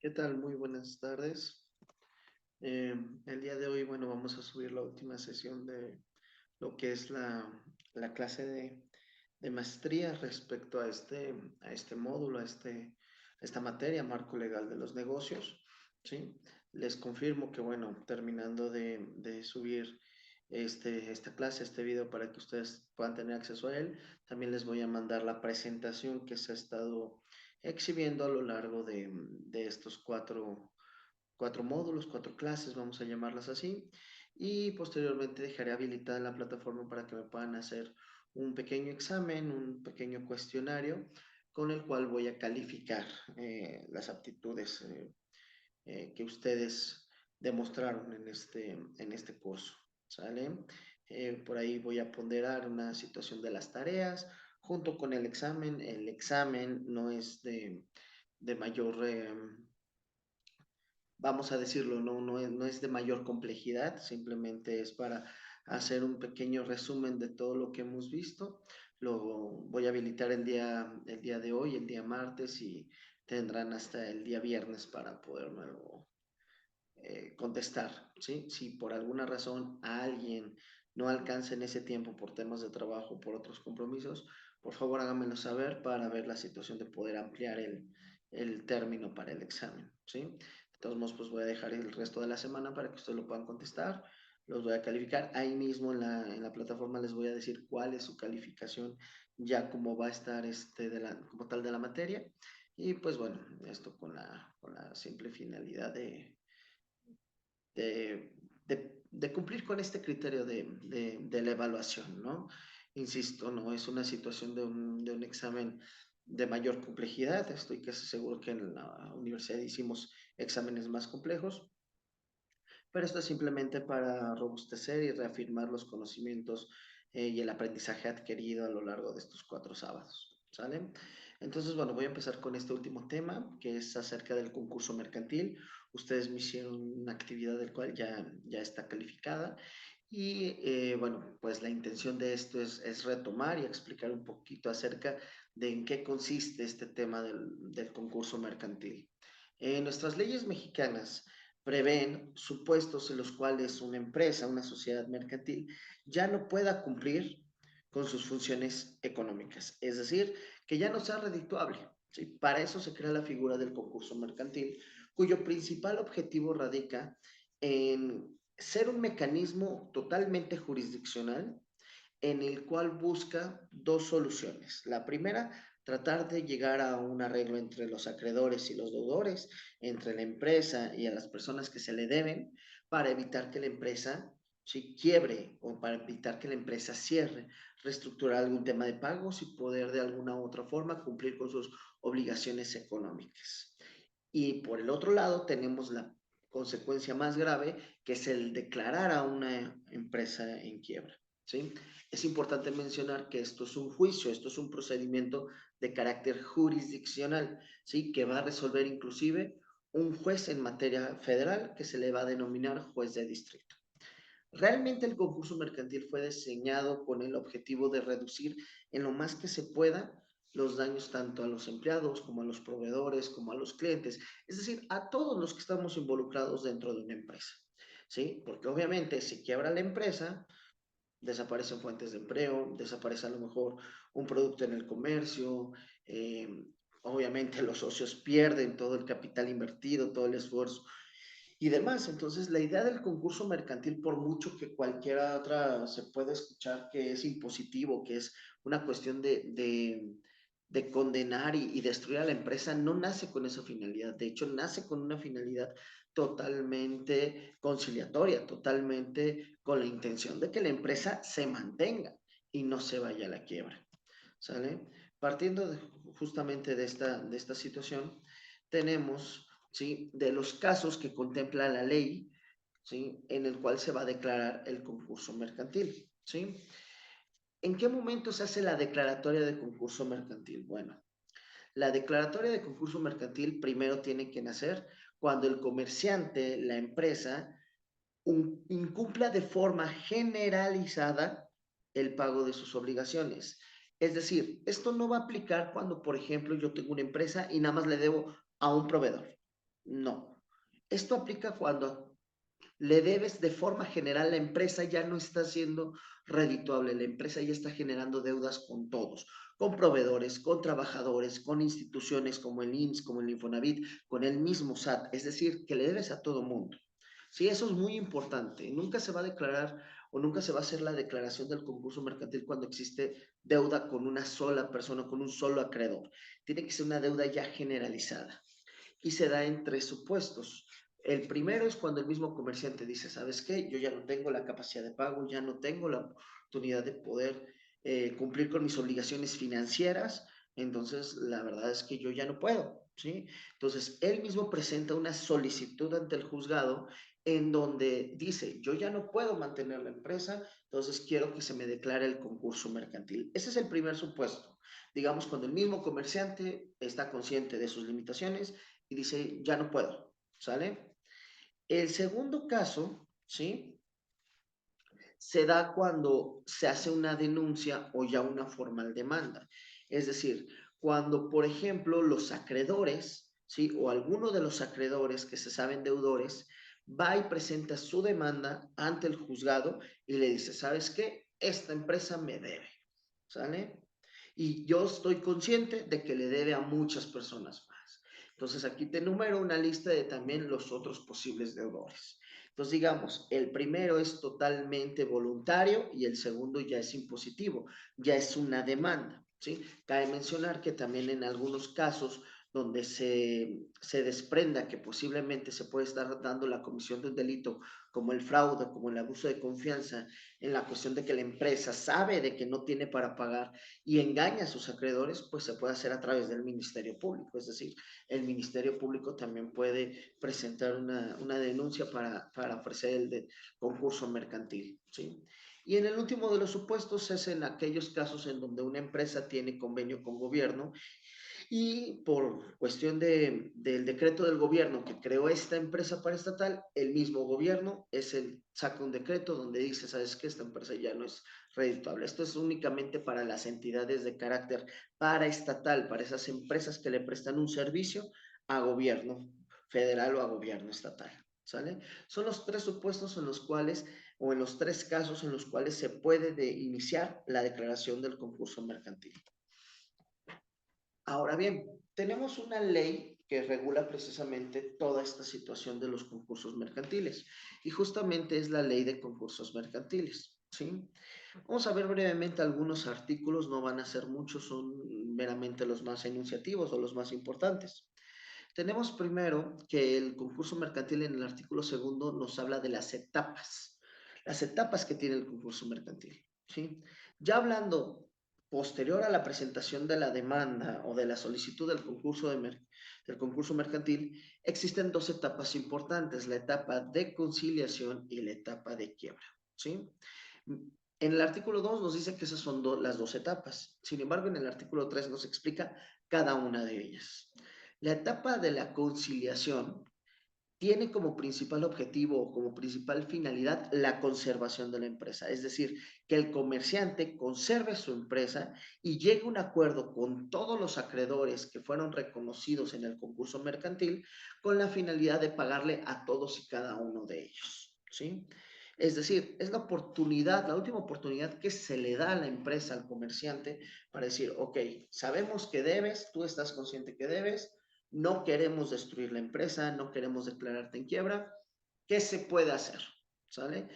¿Qué tal? Muy buenas tardes. El día de hoy, bueno, vamos a subir la última sesión de lo que es la clase de maestría respecto a este módulo, a esta materia, marco legal de los negocios, ¿sí? Les confirmo que, bueno, terminando de subir esta clase, este video para que ustedes puedan tener acceso a él, también les voy a mandar la presentación que se ha estado exhibiendo a lo largo de estos cuatro módulos, cuatro clases, vamos a llamarlas así, y posteriormente dejaré habilitada la plataforma para que me puedan hacer un pequeño examen, un pequeño cuestionario con el cual voy a calificar las aptitudes que ustedes demostraron en este curso, ¿sale? Por ahí voy a ponderar una situación de las tareas junto con el examen. El examen no es de mayor vamos a decirlo, no es de mayor complejidad, simplemente es para hacer un pequeño resumen de todo lo que hemos visto. Lo voy a habilitar el día de hoy, el día martes, y tendrán hasta el día viernes para podérmelo contestar, ¿sí? Si por alguna razón a alguien no alcanza en ese tiempo por temas de trabajo, por otros compromisos, por favor háganmelo saber para ver la situación de poder ampliar el término para el examen, ¿sí? De todos modos, pues voy a dejar el resto de la semana para que ustedes lo puedan contestar. Los voy a calificar. Ahí mismo en la plataforma les voy a decir cuál es su calificación, ya como va a estar como tal de la materia. Y pues bueno, esto con la simple finalidad de cumplir con este criterio de la evaluación, ¿no? Insisto, no es una situación de un examen de mayor complejidad, estoy casi seguro que en la universidad hicimos exámenes más complejos, pero esto es simplemente para robustecer y reafirmar los conocimientos y el aprendizaje adquirido a lo largo de estos 4 sábados, ¿sale? Entonces, bueno, voy a empezar con este último tema, que es acerca del concurso mercantil. Ustedes me hicieron una actividad del cual ya está calificada y bueno, pues la intención de esto es retomar y explicar un poquito acerca de en qué consiste este tema del concurso mercantil. Nuestras leyes mexicanas prevén supuestos en los cuales una empresa, una sociedad mercantil, ya no pueda cumplir con sus funciones económicas, es decir, que ya no sea redituable, ¿sí? Para eso se crea la figura del concurso mercantil, cuyo principal objetivo radica en ser un mecanismo totalmente jurisdiccional en el cual busca dos soluciones. La primera, tratar de llegar a un arreglo entre los acreedores y los deudores, entre la empresa y a las personas que se le deben, para evitar que la empresa si quiebre o para evitar que la empresa cierre, reestructurar algún tema de pagos y poder de alguna u otra forma cumplir con sus obligaciones económicas. Y por el otro lado tenemos la consecuencia más grave, que es el declarar a una empresa en quiebra, ¿sí? Es importante mencionar que esto es un juicio, esto es un procedimiento de carácter jurisdiccional, ¿sí? Que va a resolver inclusive un juez en materia federal que se le va a denominar juez de distrito. Realmente el concurso mercantil fue diseñado con el objetivo de reducir en lo más que se pueda los daños tanto a los empleados como a los proveedores, como a los clientes, es decir, a todos los que estamos involucrados dentro de una empresa, ¿sí? Porque obviamente si quiebra la empresa, desaparecen fuentes de empleo, desaparece a lo mejor un producto en el comercio, eh, obviamente los socios pierden todo el capital invertido, todo el esfuerzo y demás. Entonces, la idea del concurso mercantil, por mucho que cualquiera otra se pueda escuchar que es impositivo, que es una cuestión de condenar y destruir a la empresa, no nace con esa finalidad. De hecho, nace con una finalidad totalmente conciliatoria, totalmente con la intención de que la empresa se mantenga y no se vaya a la quiebra. ¿Sale? Partiendo justamente de esta situación, tenemos, ¿sí? De los casos que contempla la ley, ¿sí? En el cual se va a declarar el concurso mercantil, ¿sí? ¿En qué momento se hace la declaratoria de concurso mercantil? Bueno, la declaratoria de concurso mercantil primero tiene que nacer cuando el comerciante, la empresa, incumpla de forma generalizada el pago de sus obligaciones. Es decir, esto no va a aplicar cuando, por ejemplo, yo tengo una empresa y nada más le debo a un proveedor. No. Esto aplica cuando le debes de forma general, la empresa ya no está siendo redituable, la empresa ya está generando deudas con todos, con proveedores, con trabajadores, con instituciones como el IMSS, como el Infonavit, con el mismo SAT, es decir, que le debes a todo mundo. Sí, eso es muy importante. Nunca se va a declarar o nunca se va a hacer la declaración del concurso mercantil cuando existe deuda con una sola persona, con un solo acreedor. Tiene que ser una deuda ya generalizada y se da en tres supuestos. El primero es cuando el mismo comerciante dice, ¿sabes qué? Yo ya no tengo la capacidad de pago, ya no tengo la oportunidad de poder cumplir con mis obligaciones financieras, entonces la verdad es que yo ya no puedo, ¿sí? Entonces, él mismo presenta una solicitud ante el juzgado en donde dice, yo ya no puedo mantener la empresa, entonces quiero que se me declare el concurso mercantil. Ese es el primer supuesto. Digamos, cuando el mismo comerciante está consciente de sus limitaciones y dice, ya no puedo, ¿sale? El segundo caso, ¿sí? Se da cuando se hace una denuncia o ya una formal demanda. Es decir, cuando, por ejemplo, los acreedores, ¿sí? O alguno de los acreedores que se saben deudores, va y presenta su demanda ante el juzgado y le dice, ¿sabes qué? Esta empresa me debe, ¿sale? Y yo estoy consciente de que le debe a muchas personas más. Entonces aquí te enumero una lista de también los otros posibles deudores. Entonces digamos, el primero es totalmente voluntario y el segundo ya es impositivo, ya es una demanda, ¿sí? Cabe mencionar que también en algunos casos donde se desprenda que posiblemente se puede estar dando la comisión de un delito como el fraude, como el abuso de confianza, en la cuestión de que la empresa sabe de que no tiene para pagar y engaña a sus acreedores, pues se puede hacer a través del Ministerio Público. Es decir, el Ministerio Público también puede presentar una denuncia para ofrecer el concurso mercantil, ¿sí? Y en el último de los supuestos es en aquellos casos en donde una empresa tiene convenio con gobierno y por cuestión del decreto del gobierno que creó esta empresa paraestatal, el mismo gobierno saca un decreto donde dice, ¿sabes qué? Esta empresa ya no es redituable. Esto es únicamente para las entidades de carácter paraestatal, para esas empresas que le prestan un servicio a gobierno federal o a gobierno estatal. ¿Sale? Son los tres supuestos en los cuales, o en los tres casos en los cuales se puede iniciar la declaración del concurso mercantil. Ahora bien, tenemos una ley que regula precisamente toda esta situación de los concursos mercantiles y justamente es la ley de concursos mercantiles, ¿sí? Vamos a ver brevemente algunos artículos, no van a ser muchos, son meramente los más enunciativos o los más importantes. Tenemos primero que el concurso mercantil en el artículo segundo nos habla de las etapas que tiene el concurso mercantil, ¿sí? Ya hablando posterior a la presentación de la demanda o de la solicitud del concurso mercantil, existen dos etapas importantes, la etapa de conciliación y la etapa de quiebra, ¿sí? En el artículo 2 nos dice que esas son las dos etapas, sin embargo en el artículo 3 nos explica cada una de ellas. La etapa de la conciliación tiene como principal objetivo o como principal finalidad la conservación de la empresa, es decir, que el comerciante conserve su empresa y llegue a un acuerdo con todos los acreedores que fueron reconocidos en el concurso mercantil con la finalidad de pagarle a todos y cada uno de ellos, ¿sí? Es decir, es la oportunidad, la última oportunidad que se le da a la empresa, al comerciante, para decir, ok, sabemos que debes, tú estás consciente que debes, no queremos destruir la empresa, no queremos declararte en quiebra. ¿Qué se puede hacer? ¿Sale?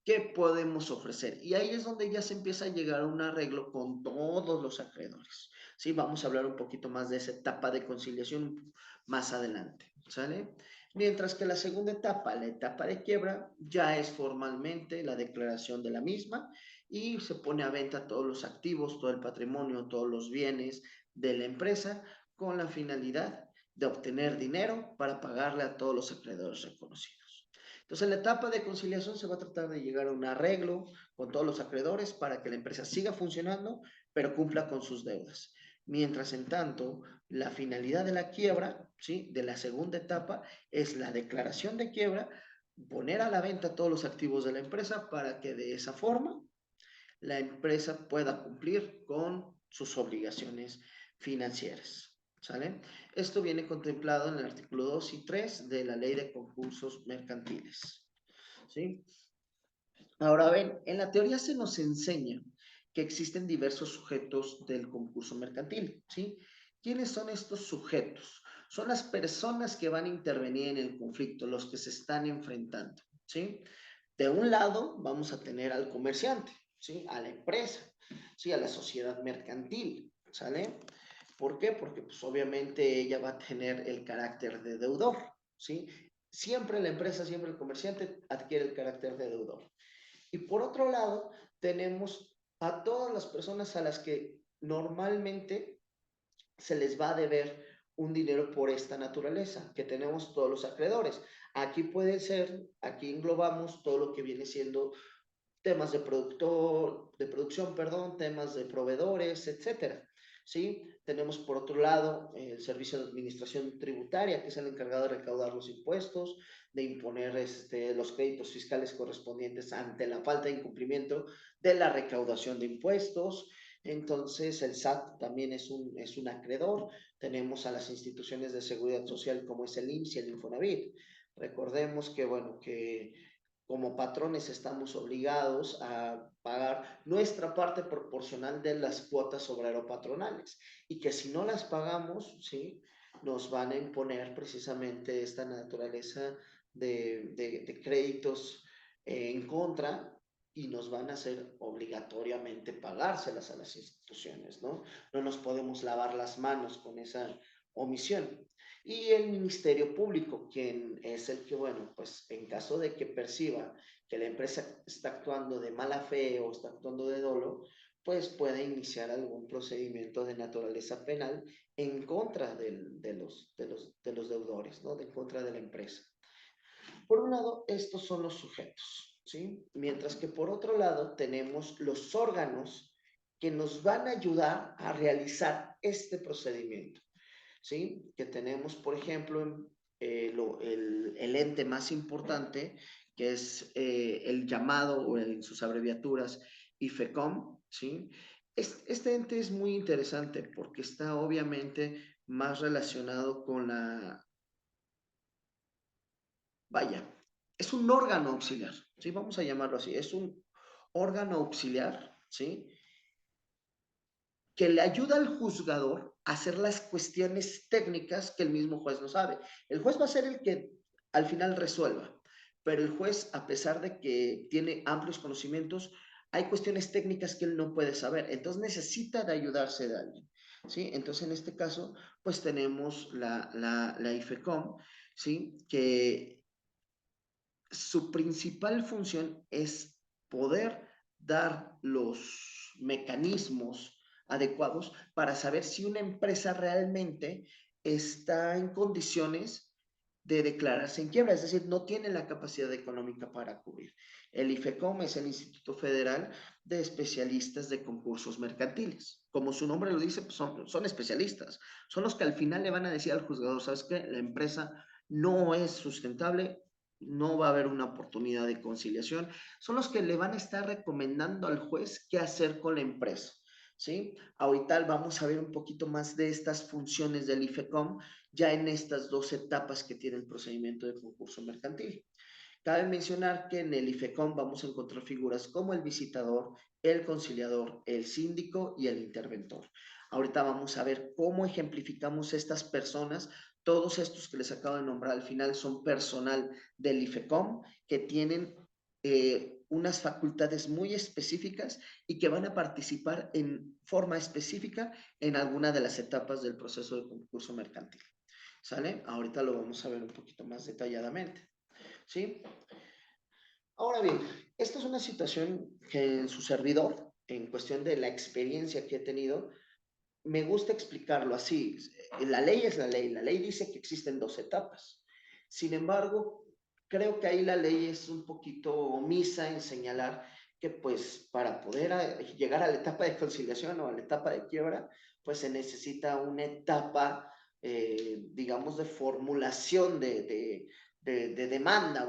¿Qué podemos ofrecer? Y ahí es donde ya se empieza a llegar a un arreglo con todos los acreedores. Sí, vamos a hablar un poquito más de esa etapa de conciliación más adelante. ¿Sale? Mientras que la segunda etapa, la etapa de quiebra, ya es formalmente la declaración de la misma y se pone a venta todos los activos, todo el patrimonio, todos los bienes de la empresa con la finalidad de obtener dinero para pagarle a todos los acreedores reconocidos. Entonces, en la etapa de conciliación se va a tratar de llegar a un arreglo con todos los acreedores para que la empresa siga funcionando, pero cumpla con sus deudas. Mientras, en tanto, la finalidad de la quiebra, ¿sí? De la segunda etapa, es la declaración de quiebra, poner a la venta todos los activos de la empresa para que de esa forma la empresa pueda cumplir con sus obligaciones financieras. ¿sale? Esto viene contemplado en el artículo 2 y 3 de la Ley de Concursos Mercantiles, ¿sí? Ahora ven, en la teoría se nos enseña que existen diversos sujetos del concurso mercantil, ¿sí? ¿Quiénes son estos sujetos? Son las personas que van a intervenir en el conflicto, los que se están enfrentando, ¿sí? De un lado vamos a tener al comerciante, ¿sí? A la empresa, ¿sí? A la sociedad mercantil, ¿sale? ¿Por qué? Porque pues obviamente ella va a tener el carácter de deudor, ¿sí? Siempre la empresa, siempre el comerciante adquiere el carácter de deudor. Y por otro lado, tenemos a todas las personas a las que normalmente se les va a deber un dinero por esta naturaleza, que tenemos todos los acreedores. Aquí puede ser, aquí englobamos todo lo que viene siendo temas de productor, de producción, perdón, temas de proveedores, etcétera. ¿Sí? Tenemos por otro lado el Servicio de Administración Tributaria, que es el encargado de recaudar los impuestos, de imponer los créditos fiscales correspondientes ante la falta de incumplimiento de la recaudación de impuestos. Entonces, el SAT también es un acreedor. Tenemos a las instituciones de seguridad social como es el IMSS y el Infonavit. Recordemos que, bueno, que como patrones estamos obligados a pagar nuestra parte proporcional de las cuotas obrero-patronales y que si no las pagamos, ¿sí? Nos van a imponer precisamente esta naturaleza de créditos en contra y nos van a hacer obligatoriamente pagárselas a las instituciones, ¿no? No nos podemos lavar las manos con esa omisión. Y el Ministerio Público, quien es el que, bueno, pues en caso de que perciba que la empresa está actuando de mala fe o está actuando de dolo, pues puede iniciar algún procedimiento de naturaleza penal en contra de los deudores, ¿no? En contra de la empresa. Por un lado, estos son los sujetos, ¿sí? Mientras que por otro lado tenemos los órganos que nos van a ayudar a realizar este procedimiento. ¿Sí? Que tenemos, por ejemplo, el ente más importante, que es el llamado, o en sus abreviaturas, IFECOM, ¿sí? Este ente es muy interesante porque está obviamente más relacionado con vaya, es un órgano auxiliar, ¿sí? Vamos a llamarlo así, es un órgano auxiliar, ¿sí? Que le ayuda al juzgador a hacer las cuestiones técnicas que el mismo juez no sabe. El juez va a ser el que al final resuelva, pero el juez, a pesar de que tiene amplios conocimientos, hay cuestiones técnicas que él no puede saber, entonces necesita de ayudarse de alguien, ¿sí? Entonces, en este caso, pues tenemos la IFECOM, ¿sí? Que su principal función es poder dar los mecanismos adecuados para saber si una empresa realmente está en condiciones de declararse en quiebra, es decir, no tiene la capacidad económica para cubrir. El IFECOM es el Instituto Federal de Especialistas de Concursos Mercantiles. Como su nombre lo dice, pues son especialistas, son los que al final le van a decir al juzgador, ¿sabes qué? La empresa no es sustentable, no va a haber una oportunidad de conciliación, son los que le van a estar recomendando al juez qué hacer con la empresa. ¿Sí? Ahorita vamos a ver un poquito más de estas funciones del IFECOM ya en estas dos etapas que tiene el procedimiento de concurso mercantil. Cabe mencionar que en el IFECOM vamos a encontrar figuras como el visitador, el conciliador, el síndico y el interventor. Ahorita vamos a ver cómo ejemplificamos estas personas. Todos estos que les acabo de nombrar al final son personal del IFECOM que tienen unas facultades muy específicas y que van a participar en forma específica en alguna de las etapas del proceso de concurso mercantil. ¿Sale? Ahorita lo vamos a ver un poquito más detalladamente. ¿Sí? Ahora bien, esta es una situación que en su servidor, en cuestión de la experiencia que he tenido, me gusta explicarlo así. La ley es la ley dice que existen dos etapas. Sin embargo, creo que ahí la ley es un poquito omisa en señalar que pues para poder llegar a la etapa de conciliación o a la etapa de quiebra, pues se necesita una etapa, digamos, de formulación de demanda,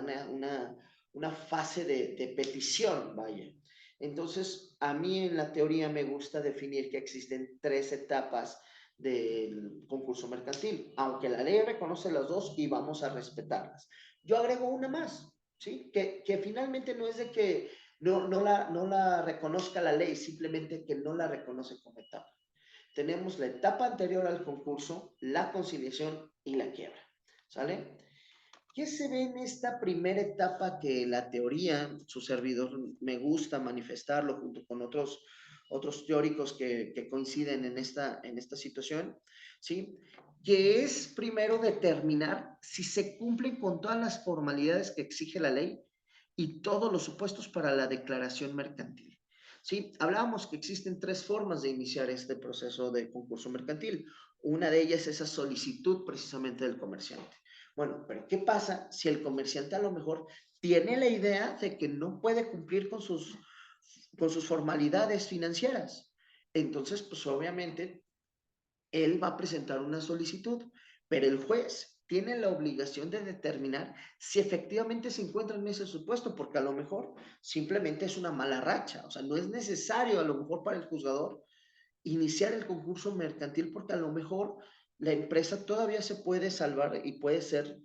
una fase de petición, vaya. Entonces, a mí en la teoría me gusta definir que existen tres etapas del concurso mercantil, aunque la ley reconoce las dos y vamos a respetarlas. Yo agrego una más, ¿sí? Que finalmente no es de que no la reconozca la ley, simplemente que no la reconoce como etapa. Tenemos la etapa anterior al concurso, la conciliación y la quiebra, ¿sale? ¿Qué se ve en esta primera etapa que la teoría, su servidor me gusta manifestarlo junto con otros teóricos que coinciden en esta situación? ¿Sí? Que es primero determinar si se cumplen con todas las formalidades que exige la ley y todos los supuestos para la declaración mercantil. ¿Sí? Hablábamos que existen tres formas de iniciar este proceso de concurso mercantil. Una de ellas es esa solicitud precisamente del comerciante. Bueno, pero ¿qué pasa si el comerciante a lo mejor tiene la idea de que no puede cumplir con sus formalidades financieras? Entonces, pues obviamente, él va a presentar una solicitud, pero el juez tiene la obligación de determinar si efectivamente se encuentra en ese supuesto, porque a lo mejor simplemente es una mala racha, o sea, no es necesario a lo mejor para el juzgador iniciar el concurso mercantil porque a lo mejor la empresa todavía se puede salvar y puede ser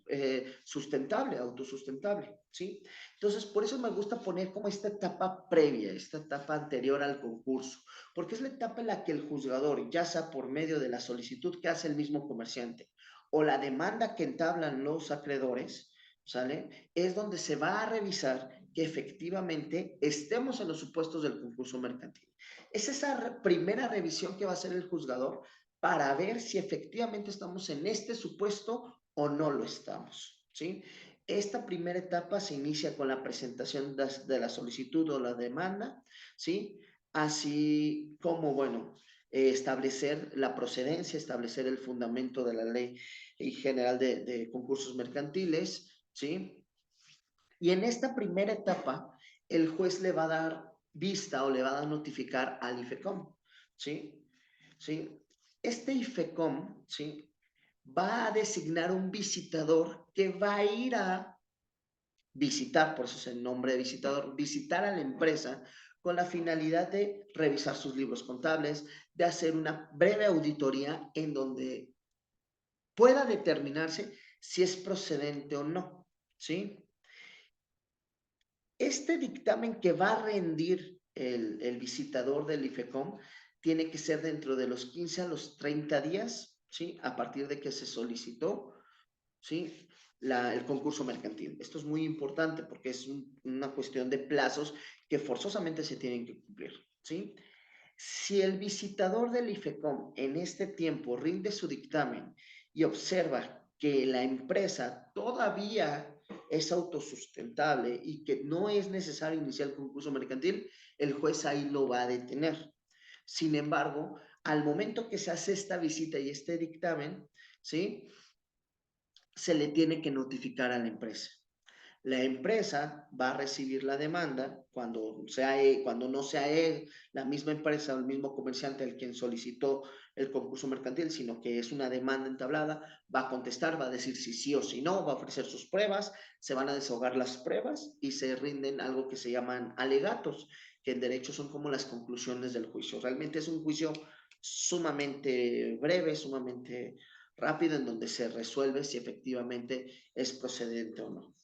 sustentable, autosustentable, ¿sí? Entonces, por eso me gusta poner como esta etapa previa, esta etapa anterior al concurso, porque es la etapa en la que el juzgador, ya sea por medio de la solicitud que hace el mismo comerciante o la demanda que entablan los acreedores, ¿sale? Es donde se va a revisar que efectivamente estemos en los supuestos del concurso mercantil. Es esa primera revisión que va a hacer el juzgador para ver si efectivamente estamos en este supuesto o no lo estamos, ¿sí? Esta primera etapa se inicia con la presentación de la solicitud o la demanda, ¿sí? Así como, bueno, establecer la procedencia, establecer el fundamento de la ley general de concursos mercantiles, ¿sí? Y en esta primera etapa, el juez le va a dar vista o le va a notificar al IFECOM, ¿sí? ¿Sí? Este IFECOM, ¿sí? Va a designar un visitador que va a ir a visitar, por eso es el nombre de visitador, visitar a la empresa con la finalidad de revisar sus libros contables, de hacer una breve auditoría en donde pueda determinarse si es procedente o no, ¿sí? Este dictamen que va a rendir el visitador del IFECOM tiene que ser dentro de los 15 a los 30 días, ¿sí? A partir de que se solicitó, ¿sí? El concurso mercantil. Esto es muy importante porque es una cuestión de plazos que forzosamente se tienen que cumplir, ¿sí? Si el visitador del IFECOM en este tiempo rinde su dictamen y observa que la empresa todavía es autosustentable y que no es necesario iniciar el concurso mercantil, el juez ahí lo va a detener. Sin embargo, al momento que se hace esta visita y este dictamen, ¿sí? Se le tiene que notificar a la empresa. La empresa va a recibir la demanda cuando no sea él, la misma empresa o el mismo comerciante el quien solicitó el concurso mercantil, sino que es una demanda entablada, va a contestar, va a decir si sí o si no, va a ofrecer sus pruebas, se van a desahogar las pruebas y se rinden algo que se llaman alegatos, que en derecho son como las conclusiones del juicio. Realmente es un juicio sumamente breve, sumamente rápido, en donde se resuelve si efectivamente es procedente o no.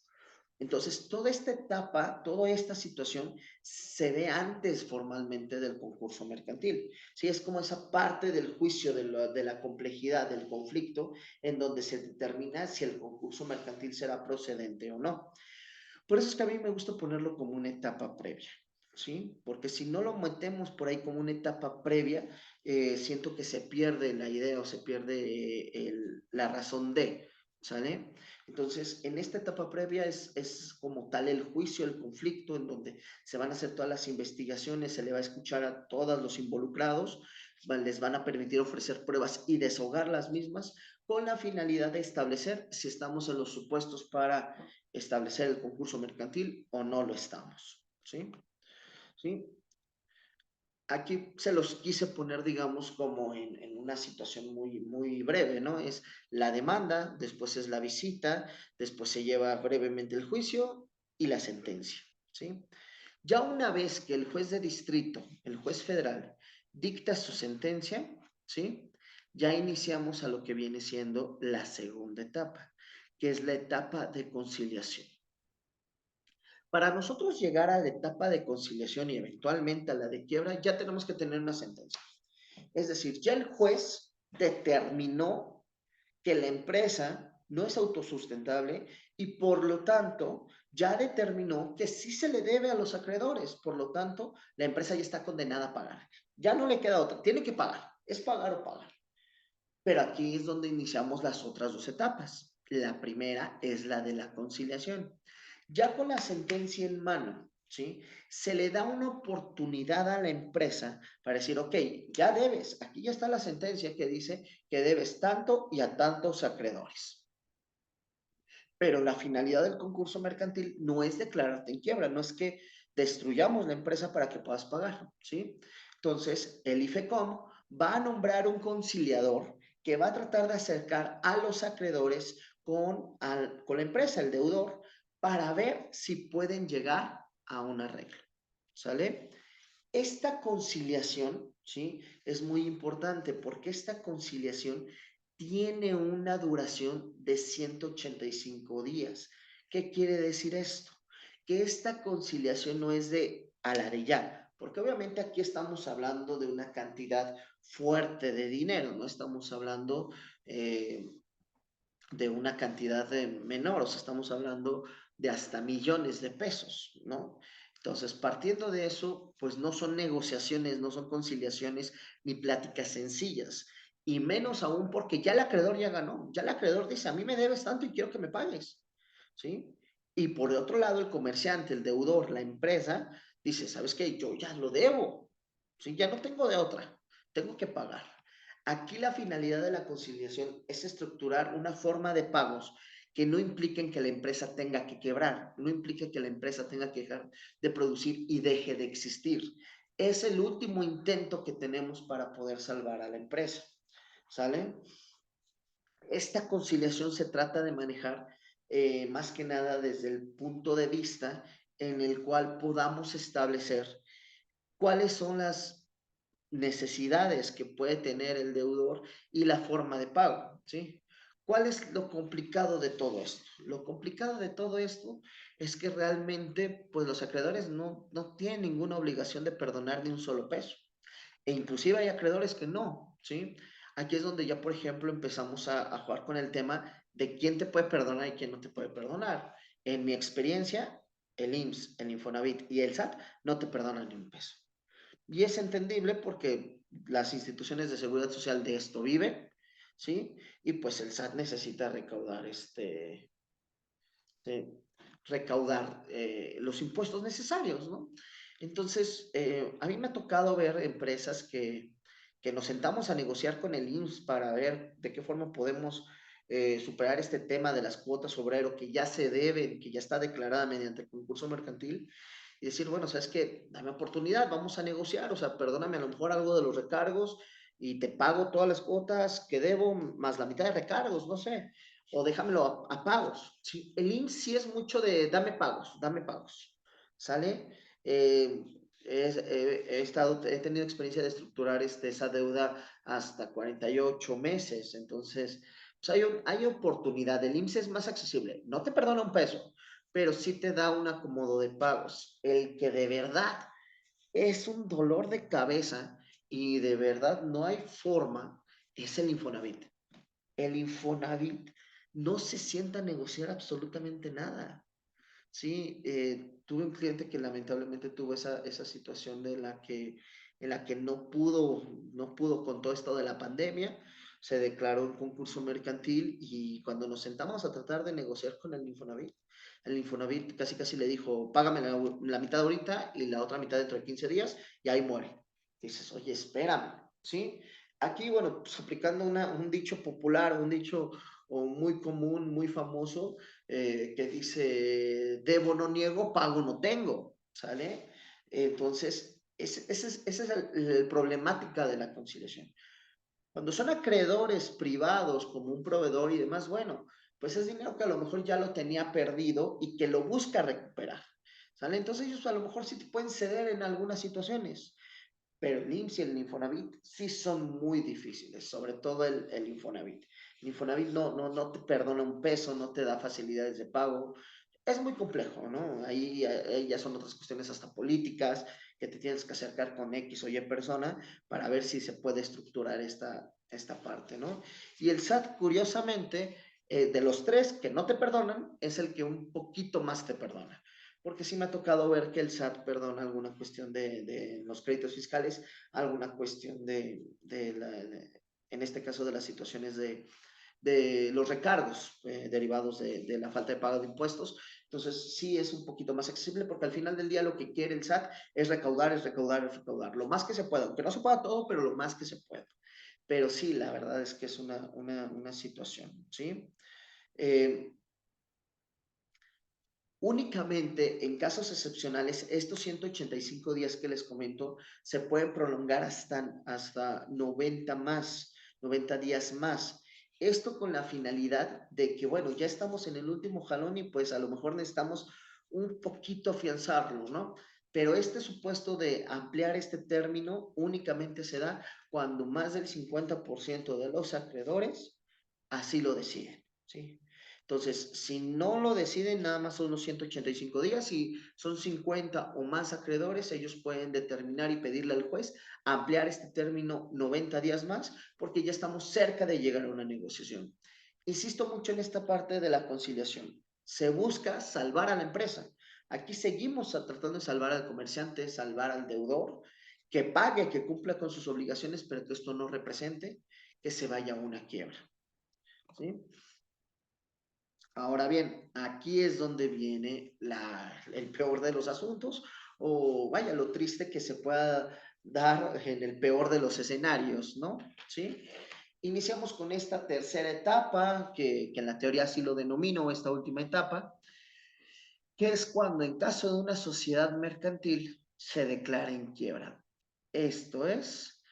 Entonces, toda esta etapa, toda esta situación se ve antes formalmente del concurso mercantil. Sí, es como esa parte del juicio de la complejidad del conflicto en donde se determina si el concurso mercantil será procedente o no. Por eso es que a mí me gusta ponerlo como una etapa previa, ¿sí? Porque si no lo metemos por ahí como una etapa previa, siento que se pierde la idea o se pierde la razón de, ¿sale? Entonces, en esta etapa previa es como tal el juicio, el conflicto, en donde se van a hacer todas las investigaciones, se le va a escuchar a todos los involucrados, les van a permitir ofrecer pruebas y deshogar las mismas con la finalidad de establecer si estamos en los supuestos para establecer el concurso mercantil o no lo estamos, ¿sí? ¿Sí? Aquí se los quise poner, digamos, como en una situación muy breve, ¿no? Es la demanda, después es la visita, después se lleva brevemente el juicio y la sentencia, ¿sí? Ya una vez que el juez de distrito, el juez federal, dicta su sentencia, ¿sí? ya iniciamos a lo que viene siendo la segunda etapa, que es la etapa de conciliación. Para nosotros llegar a la etapa de conciliación y eventualmente a la de quiebra, ya tenemos que tener una sentencia. Es decir, ya el juez determinó que la empresa no es autosustentable y por lo tanto ya determinó que sí se le debe a los acreedores. Por lo tanto, la empresa ya está condenada a pagar. Ya no le queda otra, tiene que pagar. Es pagar o pagar. Pero aquí es donde iniciamos las otras dos etapas. La primera es la de la conciliación. Ya con la sentencia en mano, ¿sí? Se le da una oportunidad a la empresa para decir, ok, ya debes, aquí ya está la sentencia que dice que debes tanto y a tantos acreedores. Pero la finalidad del concurso mercantil no es declararte en quiebra, no es que destruyamos la empresa para que puedas pagar, ¿sí? Entonces, el IFECOM va a nombrar un conciliador que va a tratar de acercar a los acreedores con la empresa, el deudor, para ver si pueden llegar a un arreglo, ¿sale? Esta conciliación, ¿sí? Es muy importante porque esta conciliación tiene una duración de 185 días. ¿Qué quiere decir esto? Que esta conciliación no es de a la de ya, porque obviamente aquí estamos hablando de una cantidad fuerte de dinero, no estamos hablando de una cantidad de menor, o sea, estamos hablando de hasta millones de pesos, ¿no? Entonces, partiendo de eso, pues no son negociaciones, no son conciliaciones ni pláticas sencillas, y menos aún porque ya el acreedor ya ganó, ya el acreedor dice, a mí me debes tanto y quiero que me pagues, ¿sí? Y por otro lado, el comerciante, el deudor, la empresa, dice, ¿sabes qué? Yo ya lo debo, ¿sí? Ya no tengo de otra, tengo que pagar. Aquí la finalidad de la conciliación es estructurar una forma de pagos que no impliquen que la empresa tenga que quebrar, no implique que la empresa tenga que dejar de producir y deje de existir. Es el último intento que tenemos para poder salvar a la empresa. ¿Sale? Esta conciliación se trata de manejar más que nada desde el punto de vista en el cual podamos establecer cuáles son las necesidades que puede tener el deudor y la forma de pago, ¿sí? ¿Cuál es lo complicado de todo esto? Lo complicado de todo esto es que realmente, pues los acreedores no tienen ninguna obligación de perdonar ni un solo peso. E inclusive hay acreedores que no, ¿sí? Aquí es donde ya, por ejemplo, empezamos a jugar con el tema de quién te puede perdonar y quién no te puede perdonar. En mi experiencia, el IMSS, el Infonavit y el SAT no te perdonan ni un peso. Y es entendible porque las instituciones de seguridad social de esto viven, ¿sí? Y pues el SAT necesita recaudar recaudar los impuestos necesarios, ¿no? Entonces, a mí me ha tocado ver empresas que nos sentamos a negociar con el IMSS para ver de qué forma podemos superar este tema de las cuotas obrero que ya se deben, que ya está declarada mediante el concurso mercantil, y decir, bueno, sabes que dame oportunidad, vamos a negociar, o sea, perdóname a lo mejor algo de los recargos y te pago todas las cuotas que debo, más la mitad de recargos, no sé, o déjamelo a pagos. ¿Sí? El IMSS sí es mucho de dame pagos, ¿sale? He tenido experiencia de estructurar esa deuda hasta 48 meses, entonces pues hay oportunidad. El IMSS es más accesible, no te perdona un peso, pero sí te da un acomodo de pagos. El que de verdad es un dolor de cabeza y de verdad no hay forma, es el Infonavit. El Infonavit no se sienta a negociar absolutamente nada. Sí, tuve un cliente que lamentablemente tuvo esa situación en la que no pudo con todo esto de la pandemia, se declaró un concurso mercantil y cuando nos sentamos a tratar de negociar con el Infonavit casi casi le dijo, págame la mitad ahorita y la otra mitad dentro de 15 días y ahí muere. Dices, oye, espérame, ¿sí? Aquí, bueno, pues aplicando un dicho popular, un dicho o muy común, muy famoso, que dice, debo no niego, pago no tengo, ¿sale? Entonces, esa es el problemática de la conciliación. Cuando son acreedores privados, como un proveedor y demás, bueno, pues es dinero que a lo mejor ya lo tenía perdido y que lo busca recuperar, ¿sale? Entonces ellos a lo mejor sí te pueden ceder en algunas situaciones, pero el IMSS y el Infonavit sí son muy difíciles, sobre todo el Infonavit. El Infonavit no te perdona un peso, no te da facilidades de pago. Es muy complejo, ¿no? Ahí ya son otras cuestiones hasta políticas, que te tienes que acercar con X o Y persona para ver si se puede estructurar esta parte, ¿no? Y el SAT, curiosamente, de los tres que no te perdonan, es el que un poquito más te perdona, porque sí me ha tocado ver que el SAT perdona alguna cuestión de los créditos fiscales, alguna cuestión en este caso de las situaciones de los recargos derivados de la falta de pago de impuestos. Entonces sí es un poquito más accesible porque al final del día lo que quiere el SAT es recaudar, es recaudar, es recaudar, lo más que se pueda, aunque no se pueda todo, pero lo más que se pueda. Pero sí, la verdad es que es una situación, ¿sí? Eh, Únicamente en casos excepcionales, estos 185 días que les comento se pueden prolongar hasta 90 días más. Esto con la finalidad de que, bueno, ya estamos en el último jalón y pues a lo mejor necesitamos un poquito afianzarlo, ¿no? Pero este supuesto de ampliar este término únicamente se da cuando más del 50% de los acreedores así lo deciden, ¿sí? Entonces, si no lo deciden, nada más son los 185 días. Si son 50 o más acreedores, ellos pueden determinar y pedirle al juez ampliar este término 90 días más, porque ya estamos cerca de llegar a una negociación. Insisto mucho en esta parte de la conciliación. Se busca salvar a la empresa. Aquí seguimos tratando de salvar al comerciante, salvar al deudor, que pague, que cumpla con sus obligaciones, pero que esto no represente que se vaya a una quiebra, ¿sí? Ahora bien, aquí es donde viene el peor de los asuntos, o vaya, lo triste que se pueda dar en el peor de los escenarios, ¿no? ¿Sí? Iniciamos con esta tercera etapa, que en la teoría así lo denomino, esta última etapa, que es cuando en caso de una sociedad mercantil se declara en quiebra. Esto es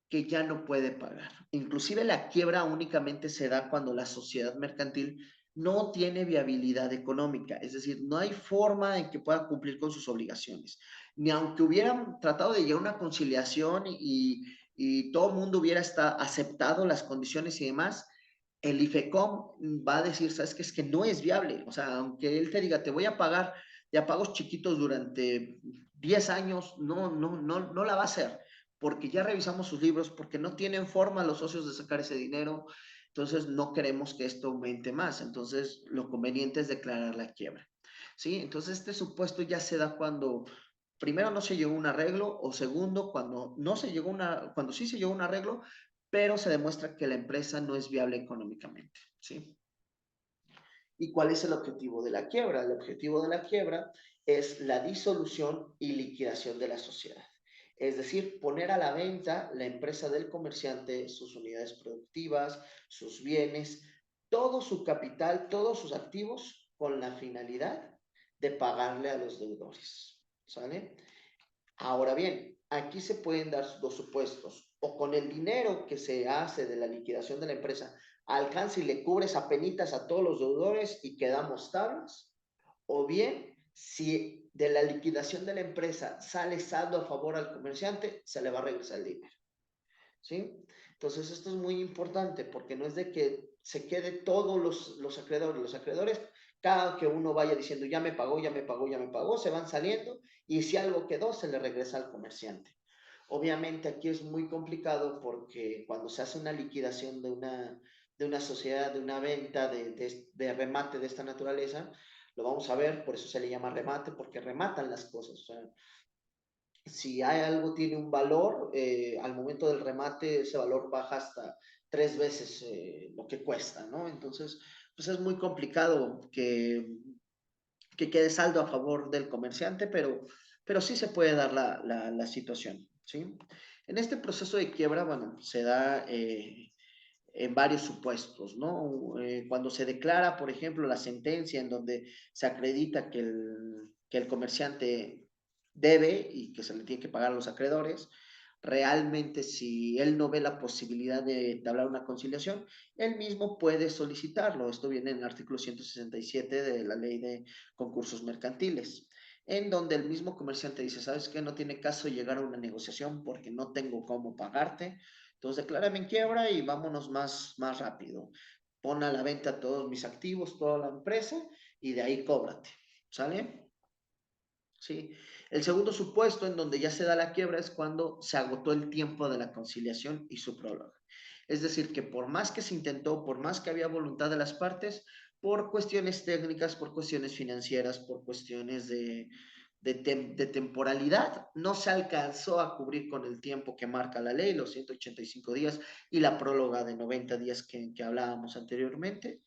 que ya no puede pagar. Inclusive la quiebra únicamente se da cuando la sociedad mercantil no tiene viabilidad económica, es decir, no hay forma en que pueda cumplir con sus obligaciones. Ni aunque hubieran tratado de llegar a una conciliación y todo el mundo hubiera aceptado las condiciones y demás, el IFECOM va a decir, ¿sabes qué? Es que no es viable. O sea, aunque él te diga, te voy a pagar ya pagos chiquitos durante 10 años, no la va a hacer porque ya revisamos sus libros, porque no tienen forma los socios de sacar ese dinero, entonces no queremos que esto aumente más, entonces lo conveniente es declarar la quiebra, ¿sí? Entonces este supuesto ya se da cuando primero no se llegó a un arreglo o segundo cuando no se llegó cuando sí se llegó a un arreglo, pero se demuestra que la empresa no es viable económicamente, ¿sí? ¿Y cuál es el objetivo de la quiebra? El objetivo de la quiebra es la disolución y liquidación de la sociedad. Es decir, poner a la venta la empresa del comerciante, sus unidades productivas, sus bienes, todo su capital, todos sus activos, con la finalidad de pagarle a los deudores. ¿Sale? Ahora bien, aquí se pueden dar dos supuestos. O con el dinero que se hace de la liquidación de la empresa, alcanza y le cubres apenitas a todos los deudores y quedamos tablas. O bien, si de la liquidación de la empresa sale saldo a favor al comerciante, se le va a regresar el dinero. ¿Sí? Entonces, esto es muy importante porque no es de que se quede todos los acreedores. Los acreedores, cada que uno vaya diciendo, ya me pagó, ya me pagó, ya me pagó, se van saliendo y si algo quedó, se le regresa al comerciante. Obviamente aquí es muy complicado porque cuando se hace una liquidación de una sociedad, de una venta, de remate de esta naturaleza, lo vamos a ver, por eso se le llama remate, porque rematan las cosas. O sea, si hay algo tiene un valor, al momento del remate ese valor baja hasta 3 veces lo que cuesta, ¿no? Entonces, pues es muy complicado que quede saldo a favor del comerciante, pero sí se puede dar la situación, ¿sí? En este proceso de quiebra, bueno, se da en varios supuestos, ¿no? Cuando se declara, por ejemplo, la sentencia en donde se acredita que el comerciante debe y que se le tiene que pagar a los acreedores, realmente si él no ve la posibilidad de entablar una conciliación, él mismo puede solicitarlo. Esto viene en el artículo 167 de la ley de concursos mercantiles. en donde el mismo comerciante dice, ¿sabes qué? No tiene caso llegar a una negociación porque no tengo cómo pagarte, entonces declárame en quiebra y vámonos más rápido. Pon a la venta todos mis activos, toda la empresa y de ahí cóbrate, ¿sale? Sí. El segundo supuesto en donde ya se da la quiebra es cuando se agotó el tiempo de la conciliación y su prólogo. Es decir, que por más que se intentó, por más que había voluntad de las partes, por cuestiones técnicas, por cuestiones financieras, por cuestiones de temporalidad, no se alcanzó a cubrir con el tiempo que marca la ley, los 185 días y la próloga de 90 días que hablábamos anteriormente.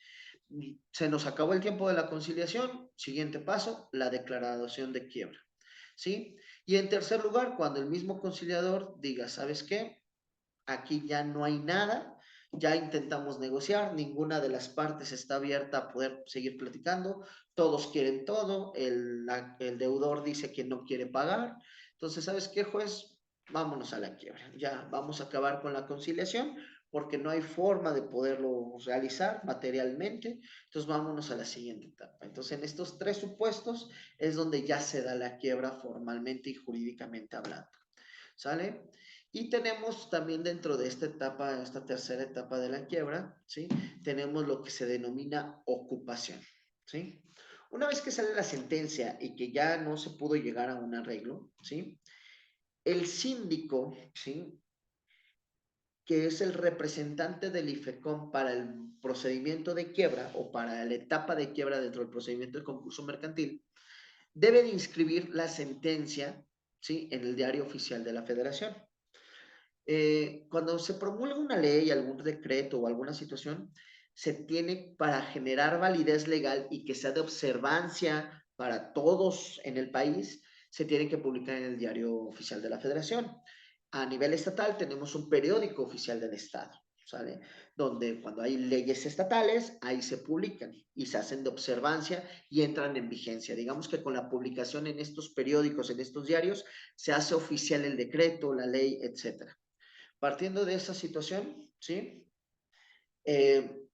Se nos acabó el tiempo de la conciliación, siguiente paso, la declaración de quiebra, ¿sí? Y en tercer lugar, cuando el mismo conciliador diga, ¿sabes qué? Aquí ya no hay nada, ya intentamos negociar, ninguna de las partes está abierta a poder seguir platicando, todos quieren todo, el deudor dice que no quiere pagar, entonces, ¿sabes qué, juez? Vámonos a la quiebra, ya vamos a acabar con la conciliación porque no hay forma de poderlo realizar materialmente, entonces vámonos a la siguiente etapa. Entonces, en estos tres supuestos es donde ya se da la quiebra formalmente y jurídicamente hablando, ¿sale? Y tenemos también dentro de esta etapa, esta tercera etapa de la quiebra, ¿sí? Tenemos lo que se denomina ocupación, ¿sí? Una vez que sale la sentencia y que ya no se pudo llegar a un arreglo, ¿sí? El síndico, ¿sí? Que es el representante del IFECOM para el procedimiento de quiebra o para la etapa de quiebra dentro del procedimiento de concurso mercantil, debe de inscribir la sentencia, ¿sí? En el diario oficial de la Federación. Cuando se promulga una ley, algún decreto o alguna situación, se tiene para generar validez legal y que sea de observancia para todos en el país, se tiene que publicar en el diario oficial de la Federación. A nivel estatal tenemos un periódico oficial del Estado, ¿sale? Donde cuando hay leyes estatales, ahí se publican y se hacen de observancia y entran en vigencia. Digamos que con la publicación en estos periódicos, en estos diarios, se hace oficial el decreto, la ley, etcétera. Partiendo de esa situación, ¿sí? Eh,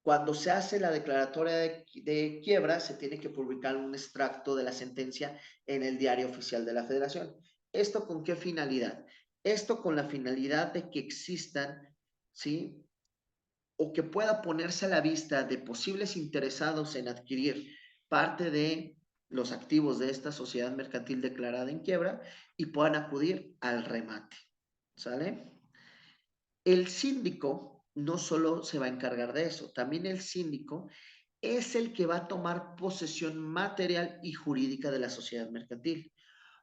Cuando se hace la declaratoria de quiebra, se tiene que publicar un extracto de la sentencia en el diario oficial de la Federación. ¿Esto con qué finalidad? Esto con la finalidad de que existan, ¿sí? O que pueda ponerse a la vista de posibles interesados en adquirir parte de los activos de esta sociedad mercantil declarada en quiebra y puedan acudir al remate, ¿sale? El síndico no solo se va a encargar de eso, también el síndico es el que va a tomar posesión material y jurídica de la sociedad mercantil.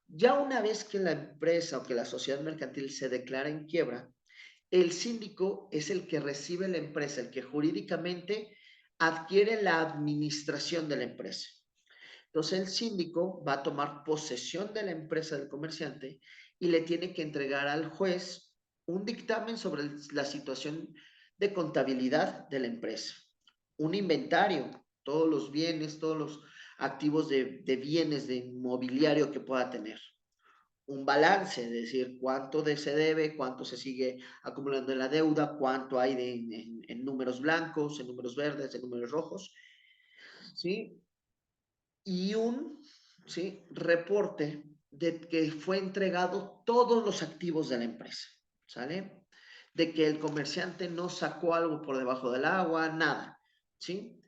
Ya una vez que la empresa o que la sociedad mercantil se declara en quiebra, el síndico es el que recibe la empresa, el que jurídicamente adquiere la administración de la empresa. Entonces el síndico va a tomar posesión de la empresa del comerciante y le tiene que entregar al juez un dictamen sobre la situación de contabilidad de la empresa, un inventario, todos los bienes, todos los activos de bienes, de inmobiliario que pueda tener, un balance, es decir, cuánto se debe, cuánto se sigue acumulando en la deuda, cuánto hay en números blancos, en números verdes, en números rojos, ¿sí? Y un, ¿sí? Reporte de que fue entregado todos los activos de la empresa, ¿sale? De que el comerciante no sacó algo por debajo del agua, nada, ¿sí?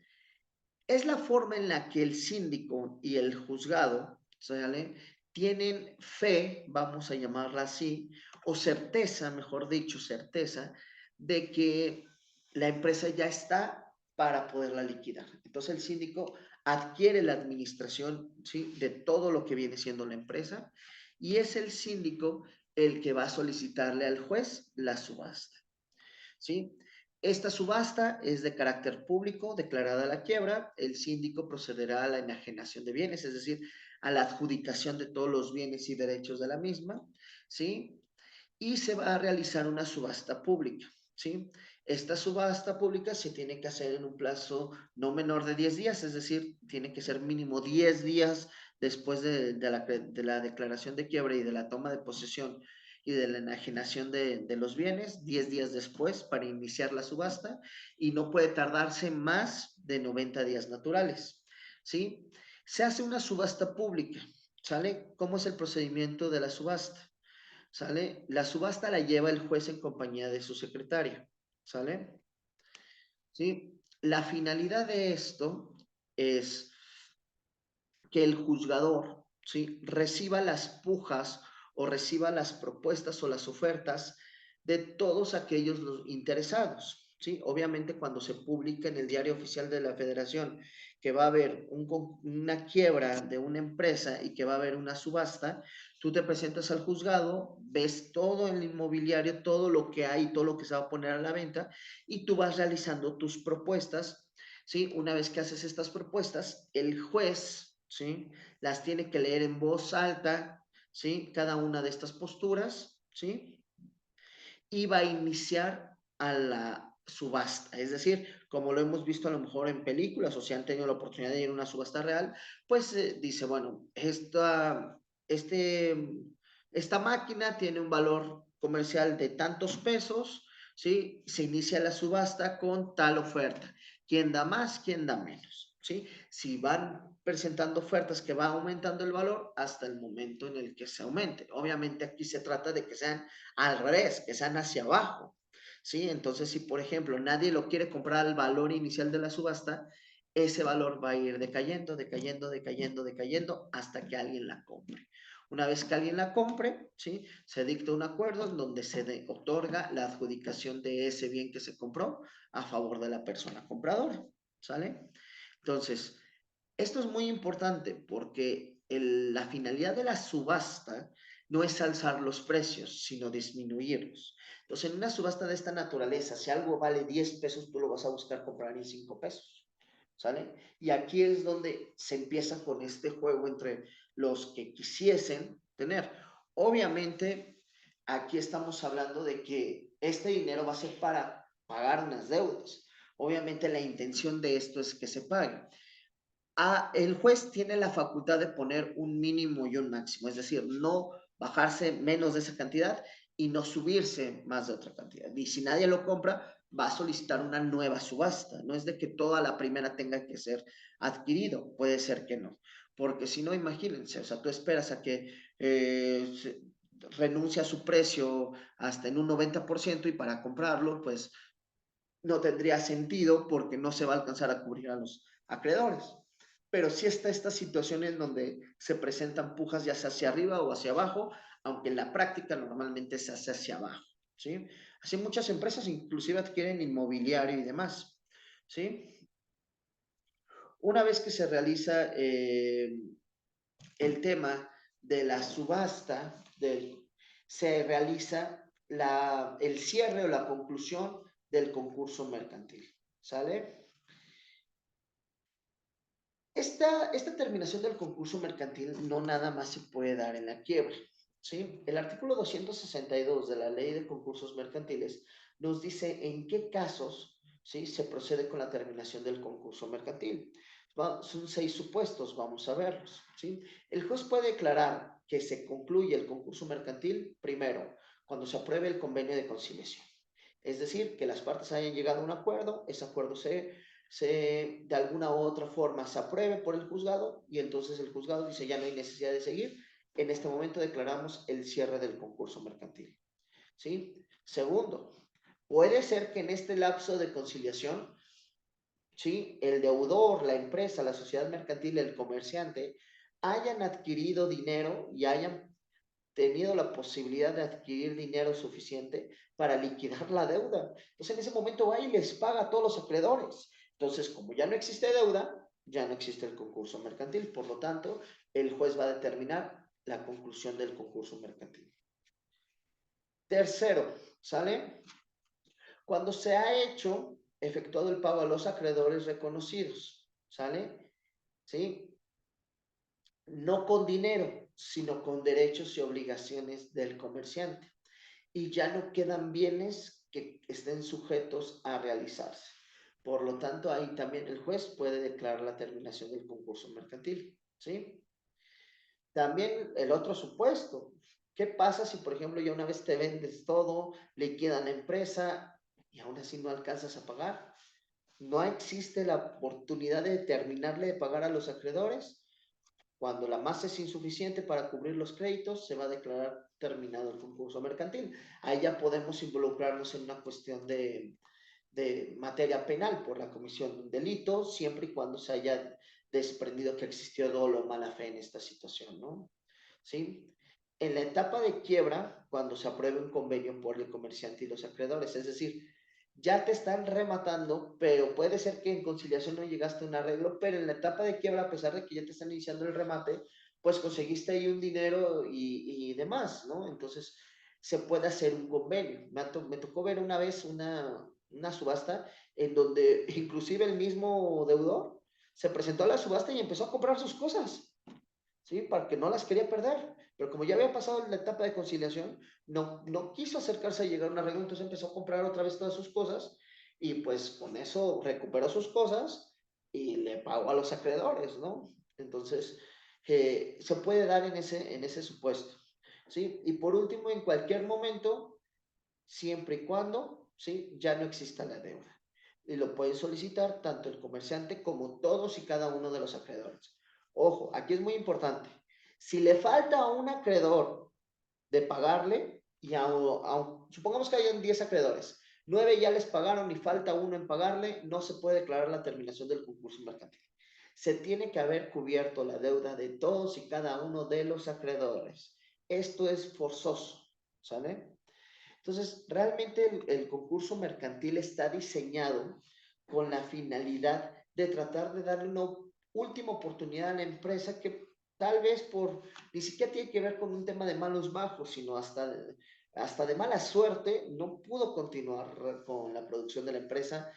Es la forma en la que el síndico y el juzgado, ¿sale? Tienen fe, vamos a llamarla así, o certeza, mejor dicho, certeza, de que la empresa ya está para poderla liquidar. Entonces el síndico adquiere la administración, ¿sí? De todo lo que viene siendo la empresa y es el síndico el que va a solicitarle al juez la subasta, ¿sí? Esta subasta es de carácter público, declarada la quiebra, el síndico procederá a la enajenación de bienes, es decir, a la adjudicación de todos los bienes y derechos de la misma, ¿sí? Y se va a realizar una subasta pública, ¿sí? Esta subasta pública se tiene que hacer en un plazo no menor de 10 días, es decir, tiene que ser mínimo 10 días después de la declaración de quiebra y de la toma de posesión y de la enajenación de los bienes, 10 días después para iniciar la subasta y no puede tardarse más de 90 días naturales, ¿sí? Se hace una subasta pública, ¿sale? ¿Cómo es el procedimiento de la subasta? ¿Sale? La subasta la lleva el juez en compañía de su secretario, ¿sale? ¿Sí? La finalidad de esto es que el juzgador, ¿sí? Reciba las pujas o reciba las propuestas o las ofertas de todos aquellos los interesados, ¿sí? Obviamente cuando se publica en el diario oficial de la Federación que va a haber una quiebra de una empresa y que va a haber una subasta, tú te presentas al juzgado, ves todo el inmobiliario, todo lo que hay, todo lo que se va a poner a la venta y tú vas realizando tus propuestas, ¿sí? Una vez que haces estas propuestas, el juez, ¿sí? Las tiene que leer en voz alta, ¿sí? Cada una de estas posturas, ¿sí? Y va a iniciar a la subasta. Es decir, como lo hemos visto a lo mejor en películas o si han tenido la oportunidad de ir a una subasta real, pues dice, bueno, este, esta máquina tiene un valor comercial de tantos pesos, ¿sí? Se inicia la subasta con tal oferta. ¿Quién da más? ¿Quién da menos? ¿Sí? Si van presentando ofertas que va aumentando el valor hasta el momento en el que se aumente. Obviamente aquí se trata de que sean al revés, que sean hacia abajo. ¿Sí? Entonces, si por ejemplo nadie lo quiere comprar al valor inicial de la subasta, ese valor va a ir decayendo, decayendo, decayendo, decayendo hasta que alguien la compre. Una vez que alguien la compre, ¿sí? Se dicta un acuerdo en donde se otorga la adjudicación de ese bien que se compró a favor de la persona compradora. ¿Sale? Entonces, esto es muy importante porque la finalidad de la subasta no es alzar los precios, sino disminuirlos. Entonces, en una subasta de esta naturaleza, si algo vale 10 pesos, tú lo vas a buscar comprar en 5 pesos. ¿Sale? Y aquí es donde se empieza con este juego entre los que quisiesen tener. Obviamente, aquí estamos hablando de que este dinero va a ser para pagar unas deudas. Obviamente, la intención de esto es que se pague. El juez tiene la facultad de poner un mínimo y un máximo, es decir, no bajarse menos de esa cantidad y no subirse más de otra cantidad. Y si nadie lo compra, va a solicitar una nueva subasta. No es de que toda la primera tenga que ser adquirido, puede ser que no. Porque si no, imagínense, o sea, tú esperas a que renuncie a su precio hasta en un 90% y para comprarlo, pues no tendría sentido porque no se va a alcanzar a cubrir a los acreedores. Pero sí está esta situación en donde se presentan pujas ya sea hacia arriba o hacia abajo, aunque en la práctica normalmente se hace hacia abajo, ¿sí? Así muchas empresas inclusive adquieren inmobiliario y demás, ¿sí? Una vez que se realiza el tema de la subasta, se realiza el cierre o la conclusión del concurso mercantil, ¿sale? Esta terminación del concurso mercantil no nada más se puede dar en la quiebra, ¿sí? El artículo 262 de la Ley de Concursos Mercantiles nos dice en qué casos, ¿sí? Se procede con la terminación del concurso mercantil. Son 6 supuestos, vamos a verlos, ¿sí? El juez puede declarar que se concluye el concurso mercantil, primero, cuando se apruebe el convenio de conciliación. Es decir, que las partes hayan llegado a un acuerdo, ese acuerdo de alguna u otra forma se apruebe por el juzgado y entonces el juzgado dice ya no hay necesidad de seguir. En este momento declaramos el cierre del concurso mercantil. ¿Sí? Segundo, puede ser que en este lapso de conciliación, ¿sí? El deudor, la empresa, la sociedad mercantil, el comerciante, hayan adquirido dinero y hayan tenido la posibilidad de adquirir dinero suficiente para liquidar la deuda. Entonces, en ese momento va y les paga a todos los acreedores. Entonces, como ya no existe deuda, ya no existe el concurso mercantil. Por lo tanto, el juez va a determinar la conclusión del concurso mercantil. Tercero, ¿sale? Cuando se ha efectuado el pago a los acreedores reconocidos, ¿sale? ¿Sí? No con dinero, sino con derechos y obligaciones del comerciante. Y ya no quedan bienes que estén sujetos a realizarse. Por lo tanto, ahí también el juez puede declarar la terminación del concurso mercantil, ¿sí? También el otro supuesto, ¿qué pasa si, por ejemplo, ya una vez te vendes todo, liquidan la empresa y aún así no alcanzas a pagar? No existe la oportunidad de terminarle de pagar a los acreedores. Cuando la masa es insuficiente para cubrir los créditos, se va a declarar terminado el concurso mercantil. Ahí ya podemos involucrarnos en una cuestión de materia penal por la comisión de un delito, siempre y cuando se haya desprendido que existió dolo o mala fe en esta situación, ¿no? ¿Sí? En la etapa de quiebra, cuando se apruebe un convenio por el comerciante y los acreedores, es decir, ya te están rematando, pero puede ser que en conciliación no llegaste a un arreglo, pero en la etapa de quiebra, a pesar de que ya te están iniciando el remate, pues conseguiste ahí un dinero y demás, ¿no? Entonces, se puede hacer un convenio. Me tocó ver una vez una subasta en donde inclusive el mismo deudor se presentó a la subasta y empezó a comprar sus cosas, ¿sí? Para que no las quería perder. Pero como ya había pasado la etapa de conciliación, no quiso acercarse a llegar a un arreglo, entonces empezó a comprar otra vez todas sus cosas y pues con eso recuperó sus cosas y le pagó a los acreedores, ¿no? Entonces, se puede dar en ese supuesto, ¿sí? Y por último, en cualquier momento, siempre y cuando, ¿sí? Ya no exista la deuda. Y lo pueden solicitar tanto el comerciante como todos y cada uno de los acreedores. Ojo, aquí es muy importante. Si le falta a un acreedor de pagarle, y supongamos que hayan 10 acreedores, 9 ya les pagaron y falta uno en pagarle, no se puede declarar la terminación del concurso mercantil. Se tiene que haber cubierto la deuda de todos y cada uno de los acreedores. Esto es forzoso, ¿sale? Entonces, realmente el concurso mercantil está diseñado con la finalidad de tratar de darle una última oportunidad a la empresa que tal vez ni siquiera tiene que ver con un tema de malos bajos, sino hasta de mala suerte, no pudo continuar con la producción de la empresa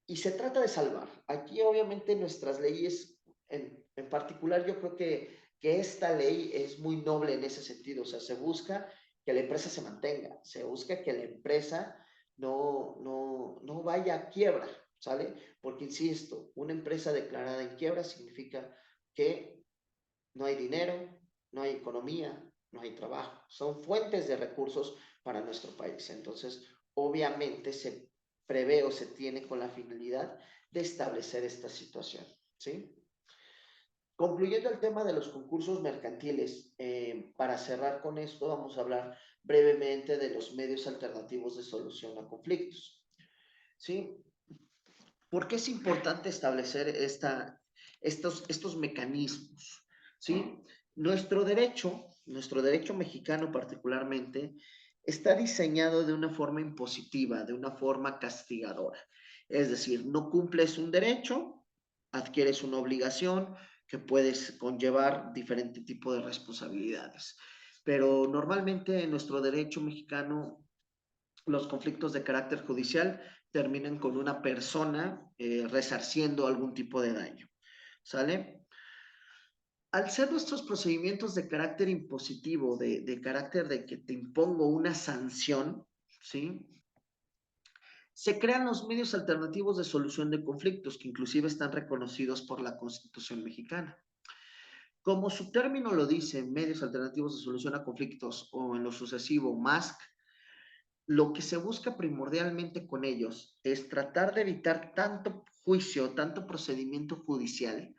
y se trata de salvar. Aquí obviamente nuestras leyes, en particular yo creo que esta ley es muy noble en ese sentido, o sea, se busca que la empresa se mantenga, se busca que la empresa no vaya a quiebra, ¿sale? Porque, insisto, una empresa declarada en quiebra significa que no hay dinero, no hay economía, no hay trabajo. Son fuentes de recursos para nuestro país. Entonces, obviamente se prevé o se tiene con la finalidad de establecer esta situación, ¿sí? Concluyendo el tema de los concursos mercantiles, para cerrar con esto, vamos a hablar brevemente de los medios alternativos de solución a conflictos, ¿sí? ¿Por qué es importante establecer estos mecanismos? ¿Sí? Nuestro derecho mexicano particularmente, está diseñado de una forma impositiva, de una forma castigadora. Es decir, no cumples un derecho, adquieres una obligación que puedes conllevar diferente tipo de responsabilidades. Pero normalmente en nuestro derecho mexicano los conflictos de carácter judicial terminan con una persona resarciendo algún tipo de daño. ¿Sale? Al ser nuestros procedimientos de carácter impositivo, de carácter de que te impongo una sanción, ¿sí? Se crean los medios alternativos de solución de conflictos, que inclusive están reconocidos por la Constitución mexicana. Como su término lo dice, medios alternativos de solución a conflictos o en lo sucesivo, MASC, lo que se busca primordialmente con ellos es tratar de evitar tanto juicio, tanto procedimiento judicial,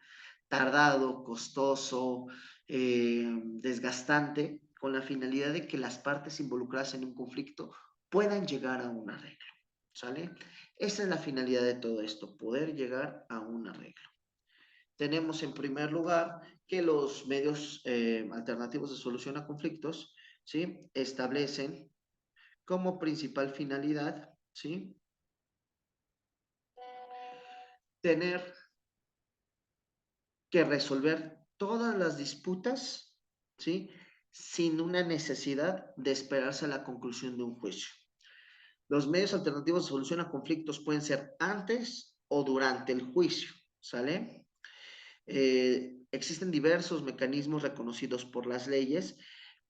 tardado, costoso, desgastante, con la finalidad de que las partes involucradas en un conflicto puedan llegar a un arreglo, ¿sale? Esa es la finalidad de todo esto, poder llegar a un arreglo. Tenemos en primer lugar que los medios alternativos de solución a conflictos, ¿sí? Establecen como principal finalidad, ¿sí? Tener que resolver todas las disputas, ¿sí? Sin una necesidad de esperarse a la conclusión de un juicio. Los medios alternativos de solución a conflictos pueden ser antes o durante el juicio, ¿sale? Existen diversos mecanismos reconocidos por las leyes,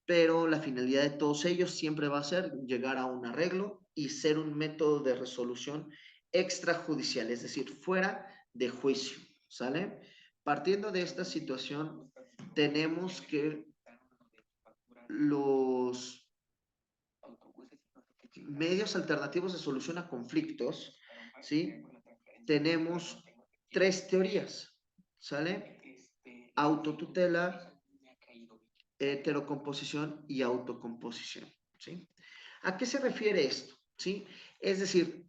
pero la finalidad de todos ellos siempre va a ser llegar a un arreglo y ser un método de resolución extrajudicial, es decir, fuera de juicio, ¿sale? Partiendo de esta situación, tenemos que los medios alternativos de solución a conflictos, ¿sí? Tenemos tres teorías, ¿sale? autotutela, heterocomposición y autocomposición, ¿sí? ¿A qué se refiere esto? ¿Sí? Es decir,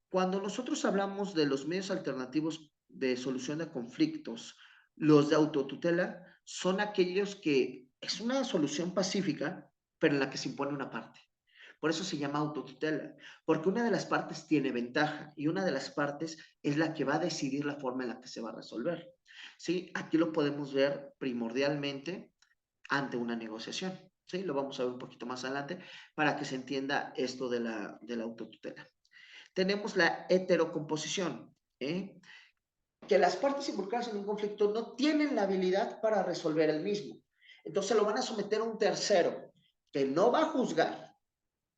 cuando nosotros hablamos de los medios alternativos de solución de conflictos, los de autotutela son aquellos que es una solución pacífica, pero en la que se impone una parte. Por eso se llama autotutela, porque una de las partes tiene ventaja y una de las partes es la que va a decidir la forma en la que se va a resolver. ¿Sí? Aquí lo podemos ver primordialmente ante una negociación. ¿Sí? Lo vamos a ver un poquito más adelante para que se entienda esto de la autotutela. Tenemos la heterocomposición, ¿eh? Que las partes involucradas en un conflicto no tienen la habilidad para resolver el mismo. Entonces lo van a someter a un tercero que no va a juzgar,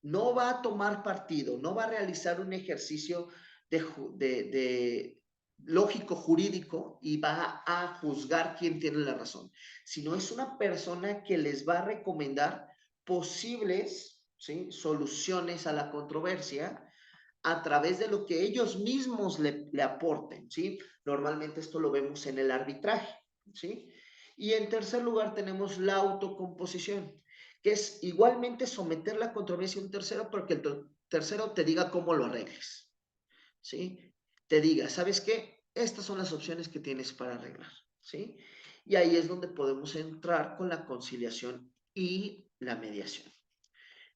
no va a tomar partido, no va a realizar un ejercicio de lógico jurídico y va a juzgar quién tiene la razón, sino es una persona que les va a recomendar posibles, ¿sí?, soluciones a la controversia a través de lo que ellos mismos le aporten, ¿sí? Normalmente esto lo vemos en el arbitraje, ¿sí? Y en tercer lugar tenemos la autocomposición, que es igualmente someter la controversia a un tercero, porque el tercero te diga cómo lo arregles, ¿sí? Te diga, ¿sabes qué? Estas son las opciones que tienes para arreglar, ¿sí? Y ahí es donde podemos entrar con la conciliación y la mediación.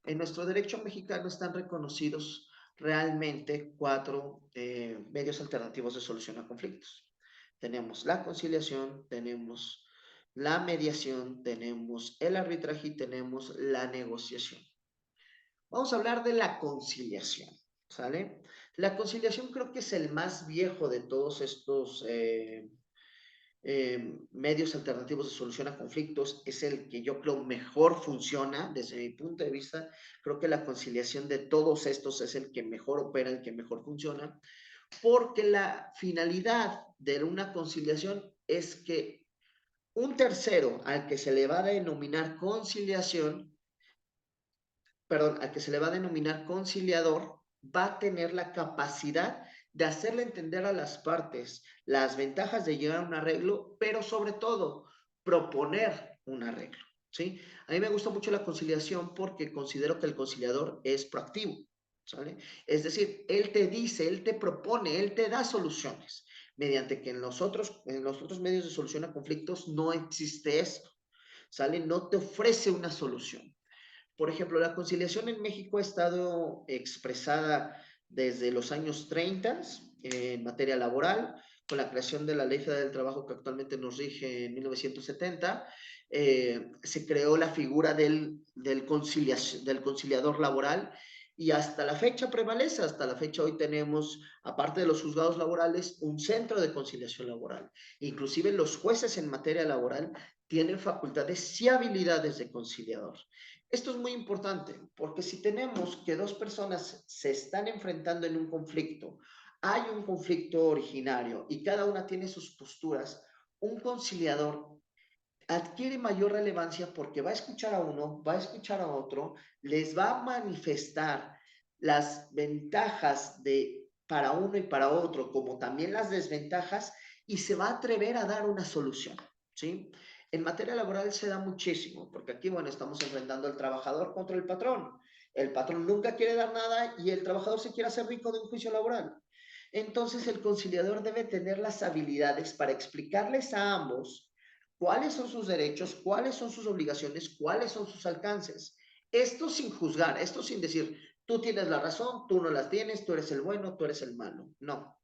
En nuestro derecho mexicano están reconocidos realmente cuatro medios alternativos de solución a conflictos. Tenemos la conciliación, tenemos la mediación, tenemos el arbitraje y tenemos la negociación. Vamos a hablar de la conciliación, ¿sale? La conciliación creo que es el más viejo de todos estos medios alternativos de solución a conflictos, es el que yo creo mejor funciona desde mi punto de vista. Creo que la conciliación de todos estos es el que mejor opera, el que mejor funciona, porque la finalidad de una conciliación es que un tercero al que se le va a denominar conciliación, perdón, al que se le va a denominar conciliador, va a tener la capacidad de hacerle entender a las partes las ventajas de llegar a un arreglo, pero sobre todo proponer un arreglo, ¿sí? A mí me gusta mucho la conciliación porque considero que el conciliador es proactivo, ¿sale? Es decir, él te dice, él te propone, él te da soluciones, mediante que en los otros medios de solución a conflictos no existe esto, ¿sale? No te ofrece una solución. Por ejemplo, la conciliación en México ha estado expresada desde los años 30 en materia laboral, con la creación de la Ley Federal del Trabajo que actualmente nos rige en 1970, se creó la figura del conciliador laboral y hasta la fecha prevalece, hasta la fecha hoy tenemos, aparte de los juzgados laborales, un centro de conciliación laboral. Inclusive los jueces en materia laboral tienen facultades y habilidades de conciliador. Esto es muy importante porque si tenemos que dos personas se están enfrentando en un conflicto, hay un conflicto originario y cada una tiene sus posturas, un conciliador adquiere mayor relevancia porque va a escuchar a uno, va a escuchar a otro, les va a manifestar las ventajas de para uno y para otro, como también las desventajas, y se va a atrever a dar una solución, ¿sí? En materia laboral se da muchísimo, porque aquí, bueno, estamos enfrentando al trabajador contra el patrón. El patrón nunca quiere dar nada y el trabajador se quiere hacer rico de un juicio laboral. Entonces, el conciliador debe tener las habilidades para explicarles a ambos cuáles son sus derechos, cuáles son sus obligaciones, cuáles son sus alcances. Esto sin juzgar, esto sin decir, tú tienes la razón, tú no la tienes, tú eres el bueno, tú eres el malo. No,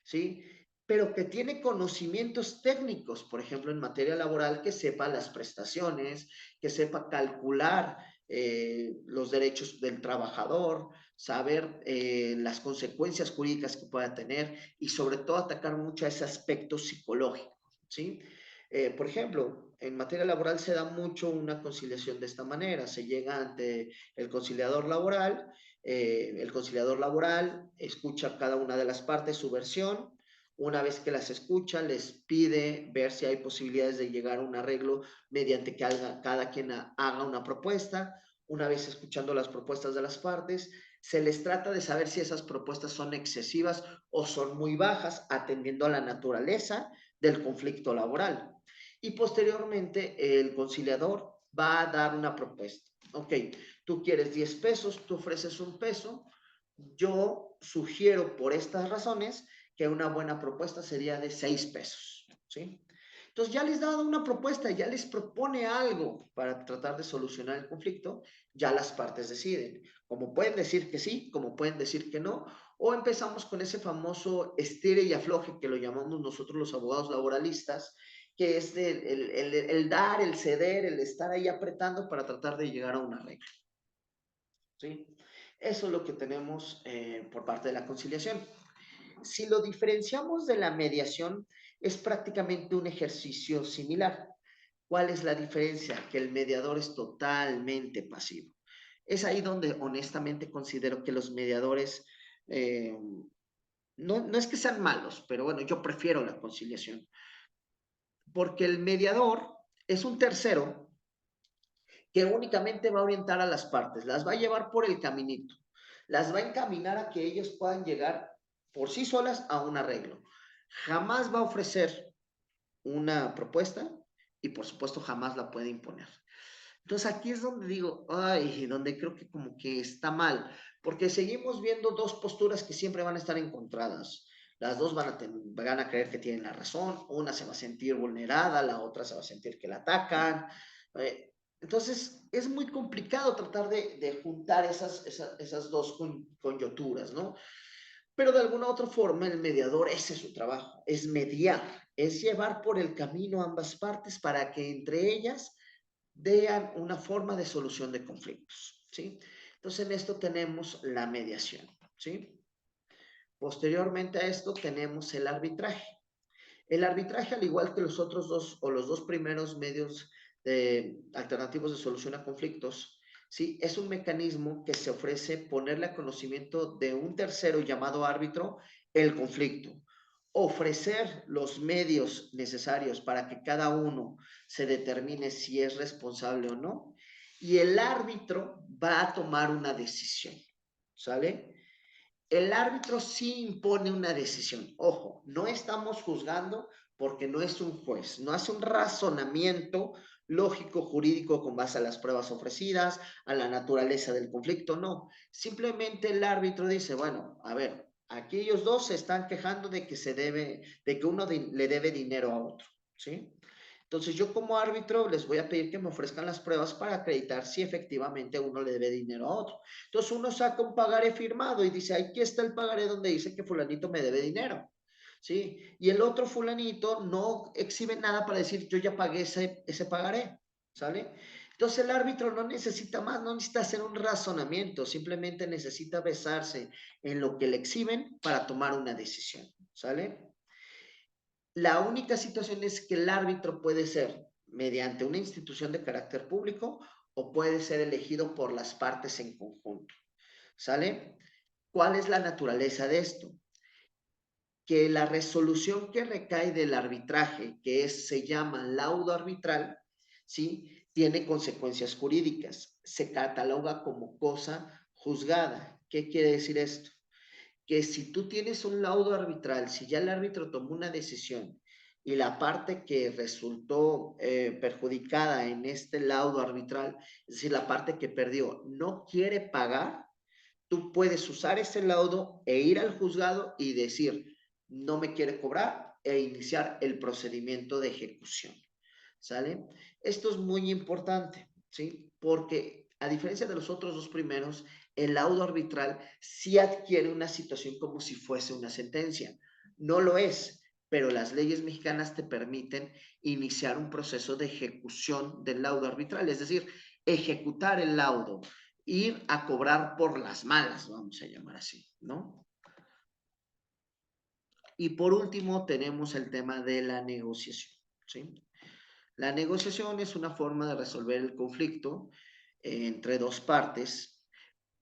¿sí? Pero que tiene conocimientos técnicos, por ejemplo, en materia laboral, que sepa las prestaciones, que sepa calcular los derechos del trabajador, saber las consecuencias jurídicas que pueda tener y sobre todo atacar mucho a ese aspecto psicológico, ¿sí? Por ejemplo, en materia laboral se da mucho una conciliación de esta manera. Se llega ante el conciliador laboral escucha cada una de las partes su versión. Una vez que las escucha, les pide ver si hay posibilidades de llegar a un arreglo mediante que cada quien haga una propuesta. Una vez escuchando las propuestas de las partes, se les trata de saber si esas propuestas son excesivas o son muy bajas, atendiendo a la naturaleza del conflicto laboral. Y posteriormente el conciliador va a dar una propuesta. Ok, tú quieres 10 pesos, tú ofreces un peso, yo sugiero por estas razones que una buena propuesta sería de 6 pesos, ¿sí? Entonces ya les dado una propuesta, ya les propone algo para tratar de solucionar el conflicto, ya las partes deciden. Como pueden decir que sí, como pueden decir que no, o empezamos con ese famoso estire y afloje que lo llamamos nosotros los abogados laboralistas, que es el dar, el ceder, el estar ahí apretando para tratar de llegar a una regla. ¿Sí? Eso es lo que tenemos por parte de la conciliación. Si lo diferenciamos de la mediación, es prácticamente un ejercicio similar. ¿Cuál es la diferencia? Que el mediador es totalmente pasivo. Es ahí donde honestamente considero que los mediadores, no es que sean malos, pero bueno, yo prefiero la conciliación, porque el mediador es un tercero que únicamente va a orientar a las partes, las va a llevar por el caminito, las va a encaminar a que ellos puedan llegar por sí solas a un arreglo. Jamás va a ofrecer una propuesta y por supuesto jamás la puede imponer. Entonces aquí es donde digo, ay, donde creo que como que está mal, porque seguimos viendo dos posturas que siempre van a estar encontradas. Las dos van a creer que tienen la razón, una se va a sentir vulnerada, la otra se va a sentir que la atacan. Entonces es muy complicado tratar de juntar esas dos coyunturas, ¿no? Pero de alguna otra forma el mediador, ese es su trabajo, es mediar, es llevar por el camino a ambas partes para que entre ellas vean una forma de solución de conflictos, ¿sí? Entonces en esto tenemos la mediación, ¿sí? Posteriormente a esto tenemos el arbitraje. El arbitraje, al igual que los otros dos o los dos primeros medios alternativos de solución a conflictos, ¿sí? Es un mecanismo que se ofrece ponerle a conocimiento de un tercero llamado árbitro el conflicto, ofrecer los medios necesarios para que cada uno se determine si es responsable o no, y el árbitro va a tomar una decisión, ¿sale? El árbitro sí impone una decisión. Ojo, no estamos juzgando porque no es un juez, no hace un razonamiento lógico, jurídico con base a las pruebas ofrecidas, a la naturaleza del conflicto, no. Simplemente el árbitro dice, bueno, a ver, aquí ellos dos se están quejando de que de que uno le debe dinero a otro, ¿sí? Entonces yo como árbitro les voy a pedir que me ofrezcan las pruebas para acreditar si efectivamente uno le debe dinero a otro. Entonces uno saca un pagaré firmado y dice, aquí está el pagaré donde dice que fulanito me debe dinero. ¿Sí? Y el otro fulanito no exhibe nada para decir, yo ya pagué ese pagaré. ¿Sale? Entonces el árbitro no necesita más, no necesita hacer un razonamiento, simplemente necesita basarse en lo que le exhiben para tomar una decisión. ¿Sale? La única situación es que el árbitro puede ser mediante una institución de carácter público o puede ser elegido por las partes en conjunto. ¿Sale? ¿Cuál es la naturaleza de esto? Que la resolución que recae del arbitraje, se llama laudo arbitral, ¿sí? Tiene consecuencias jurídicas. Se cataloga como cosa juzgada. ¿Qué quiere decir esto? Que si tú tienes un laudo arbitral, si ya el árbitro tomó una decisión y la parte que resultó perjudicada en este laudo arbitral, es decir, la parte que perdió, no quiere pagar, tú puedes usar ese laudo e ir al juzgado y decir, no me quiere cobrar e iniciar el procedimiento de ejecución. ¿Sale? Esto es muy importante, ¿sí? Porque a diferencia de los otros dos primeros, el laudo arbitral sí adquiere una situación como si fuese una sentencia. No lo es, pero las leyes mexicanas te permiten iniciar un proceso de ejecución del laudo arbitral, es decir, ejecutar el laudo, ir a cobrar por las malas, vamos a llamar así, ¿no? Y por último tenemos el tema de la negociación, ¿sí? La negociación es una forma de resolver el conflicto entre dos partes,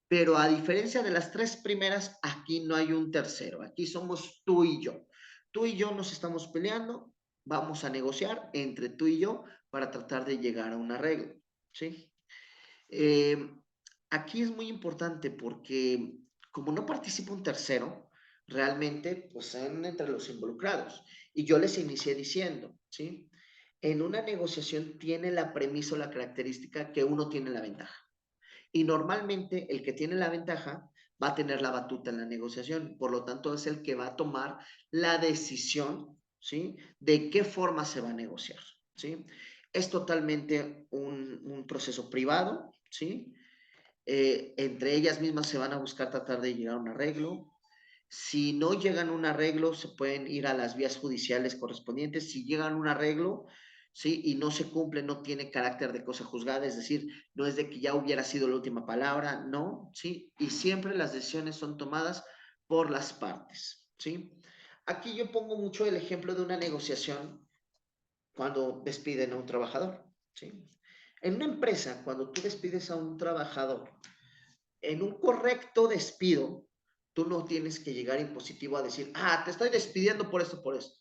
pero a diferencia de las tres primeras, aquí no hay un tercero, aquí somos tú y yo. Tú y yo nos estamos peleando, vamos a negociar entre tú y yo para tratar de llegar a un arreglo, ¿sí? Eh, Aquí es muy importante porque como no participa un tercero, realmente pues son entre los involucrados. Y yo les inicié diciendo, ¿sí? En una negociación tiene la premisa o la característica que uno tiene la ventaja. Y normalmente el que tiene la ventaja va a tener la batuta en la negociación, por lo tanto es el que va a tomar la decisión, ¿sí? De qué forma se va a negociar, ¿sí? Es totalmente un proceso privado, ¿sí? Entre ellas mismas se van a buscar tratar de llegar a un arreglo. Si no llegan a un arreglo, se pueden ir a las vías judiciales correspondientes. Si llegan a un arreglo, ¿sí? Y no se cumple, no tiene carácter de cosa juzgada, es decir, no es de que ya hubiera sido la última palabra, no, ¿sí? Y siempre las decisiones son tomadas por las partes, ¿sí? Aquí yo pongo mucho el ejemplo de una negociación cuando despiden a un trabajador, ¿sí? En una empresa, cuando tú despides a un trabajador, en un correcto despido, tú no tienes que llegar impositivo a decir, te estoy despidiendo por esto, por esto.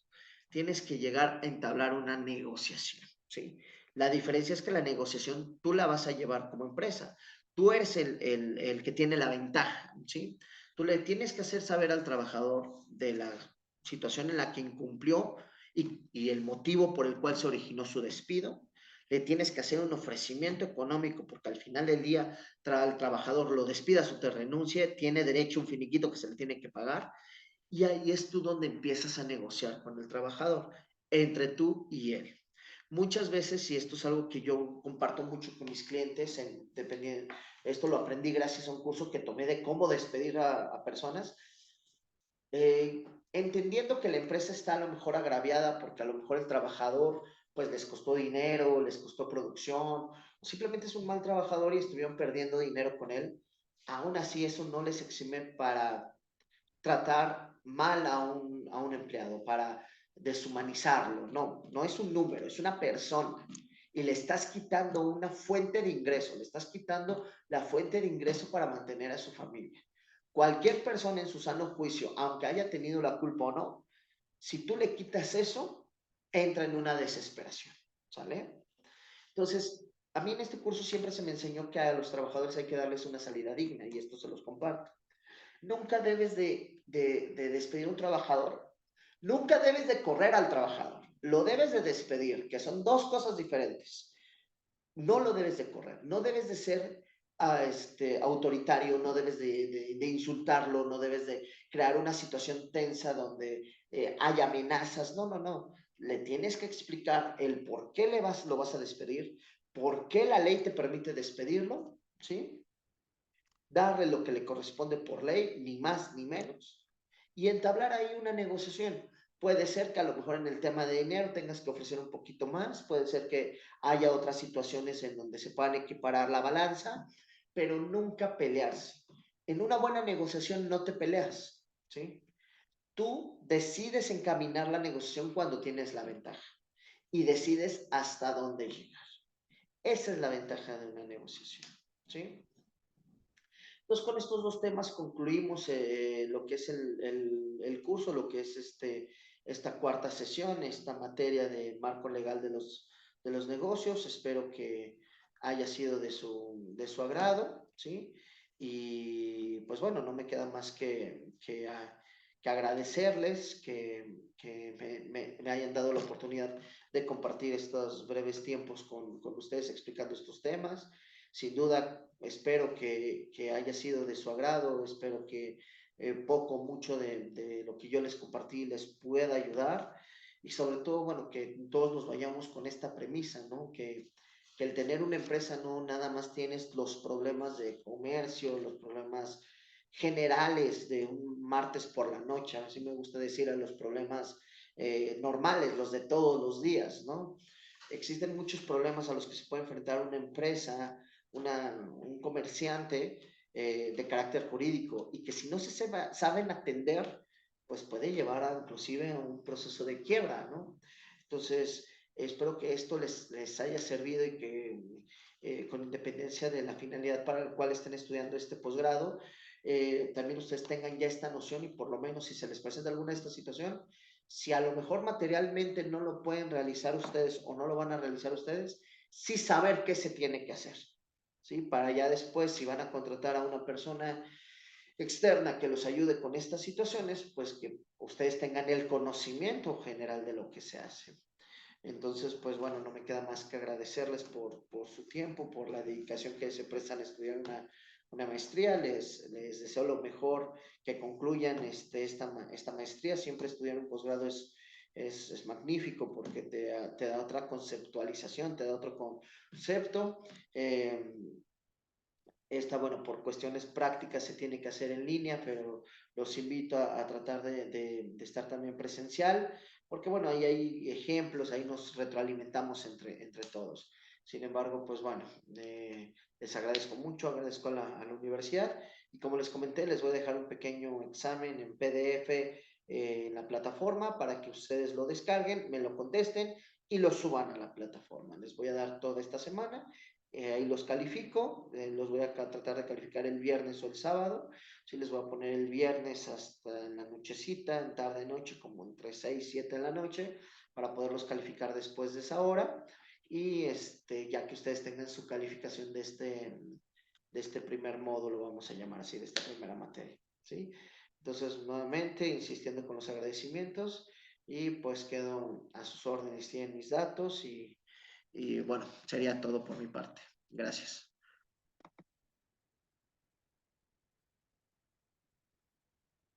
Tienes que llegar a entablar una negociación, ¿sí? La diferencia es que la negociación tú la vas a llevar como empresa. Tú eres el que tiene la ventaja, ¿sí? Tú le tienes que hacer saber al trabajador de la situación en la que incumplió y el motivo por el cual se originó su despido. Le tienes que hacer un ofrecimiento económico porque al final del día el trabajador lo despidas o te renuncie, tiene derecho a un finiquito que se le tiene que pagar y ahí es tú donde empiezas a negociar con el trabajador, entre tú y él. Muchas veces, y esto es algo que yo comparto mucho con mis clientes, esto lo aprendí gracias a un curso que tomé de cómo despedir a personas, entendiendo que la empresa está a lo mejor agraviada porque a lo mejor el trabajador pues les costó dinero, les costó producción, o simplemente es un mal trabajador y estuvieron perdiendo dinero con él, aún así eso no les exime para tratar mal a un empleado, para deshumanizarlo. No, no es un número, es una persona. Y le estás quitando una fuente de ingreso, le estás quitando la fuente de ingreso para mantener a su familia. Cualquier persona en su sano juicio, aunque haya tenido la culpa o no, si tú le quitas eso, entra en una desesperación, ¿sale? Entonces, a mí en este curso siempre se me enseñó que a los trabajadores hay que darles una salida digna y esto se los comparto. Nunca debes de despedir a un trabajador, nunca debes de correr al trabajador, lo debes de despedir, que son dos cosas diferentes. No lo debes de correr, no debes de ser autoritario, no debes de insultarlo, no debes de crear una situación tensa donde hay amenazas, no, no, no. Le tienes que explicar el por qué lo vas a despedir, por qué la ley te permite despedirlo, ¿sí? Darle lo que le corresponde por ley, ni más ni menos, y entablar ahí una negociación. Puede ser que a lo mejor en el tema de dinero tengas que ofrecer un poquito más, puede ser que haya otras situaciones en donde se puedan equiparar la balanza, pero nunca pelearse. En una buena negociación no te peleas, ¿sí? Tú decides encaminar la negociación cuando tienes la ventaja y decides hasta dónde llegar. Esa es la ventaja de una negociación, ¿sí? Entonces, con estos dos temas concluimos lo que es el curso, lo que es esta cuarta sesión, esta materia de marco legal de los negocios. Espero que haya sido de su agrado, ¿sí? Y pues bueno, no me queda más que agradecerles que me hayan dado la oportunidad de compartir estos breves tiempos con ustedes explicando estos temas. Sin duda, espero que haya sido de su agrado, espero que poco, mucho de lo que yo les compartí les pueda ayudar y sobre todo, bueno, que todos nos vayamos con esta premisa, ¿no? Que el tener una empresa no nada más tienes los problemas de comercio, los problemas generales de un martes por la noche, así me gusta decir, a los problemas normales, los de todos los días, ¿no? Existen muchos problemas a los que se puede enfrentar una empresa, un comerciante de carácter jurídico y que si no saben atender, pues puede llevar inclusive a un proceso de quiebra, ¿no? Entonces, espero que esto les haya servido y que con independencia de la finalidad para la cual estén estudiando este posgrado, también ustedes tengan ya esta noción y por lo menos si se les presenta alguna de esta situación, si a lo mejor materialmente no lo pueden realizar ustedes o no lo van a realizar ustedes, sí saber qué se tiene que hacer. ¿Sí? Para ya después, si van a contratar a una persona externa que los ayude con estas situaciones, pues que ustedes tengan el conocimiento general de lo que se hace. Entonces, pues bueno, no me queda más que agradecerles por su tiempo, por la dedicación que se prestan a estudiar una maestría. Les deseo lo mejor, que concluyan esta maestría. Siempre estudiar un posgrado es magnífico porque te da otra conceptualización, te da otro concepto. Eh, bueno, por cuestiones prácticas se tiene que hacer en línea, pero los invito a tratar de estar también presencial, porque bueno, ahí hay ejemplos, ahí nos retroalimentamos entre todos. Sin embargo, pues bueno, les agradezco mucho, agradezco a la universidad y como les comenté, les voy a dejar un pequeño examen en PDF en la plataforma para que ustedes lo descarguen, me lo contesten y lo suban a la plataforma. Les voy a dar toda esta semana, ahí los califico, los voy a tratar de calificar el viernes o el sábado. Sí, les voy a poner el viernes hasta en la nochecita, en tarde noche, como entre 6 y 7 de la noche, para poderlos calificar después de esa hora. Y ya que ustedes tengan su calificación de este primer módulo, vamos a llamar así, de esta primera materia. ¿Sí? Entonces, nuevamente, insistiendo con los agradecimientos y pues quedo a sus órdenes, tienen mis datos y bueno, sería todo por mi parte. Gracias.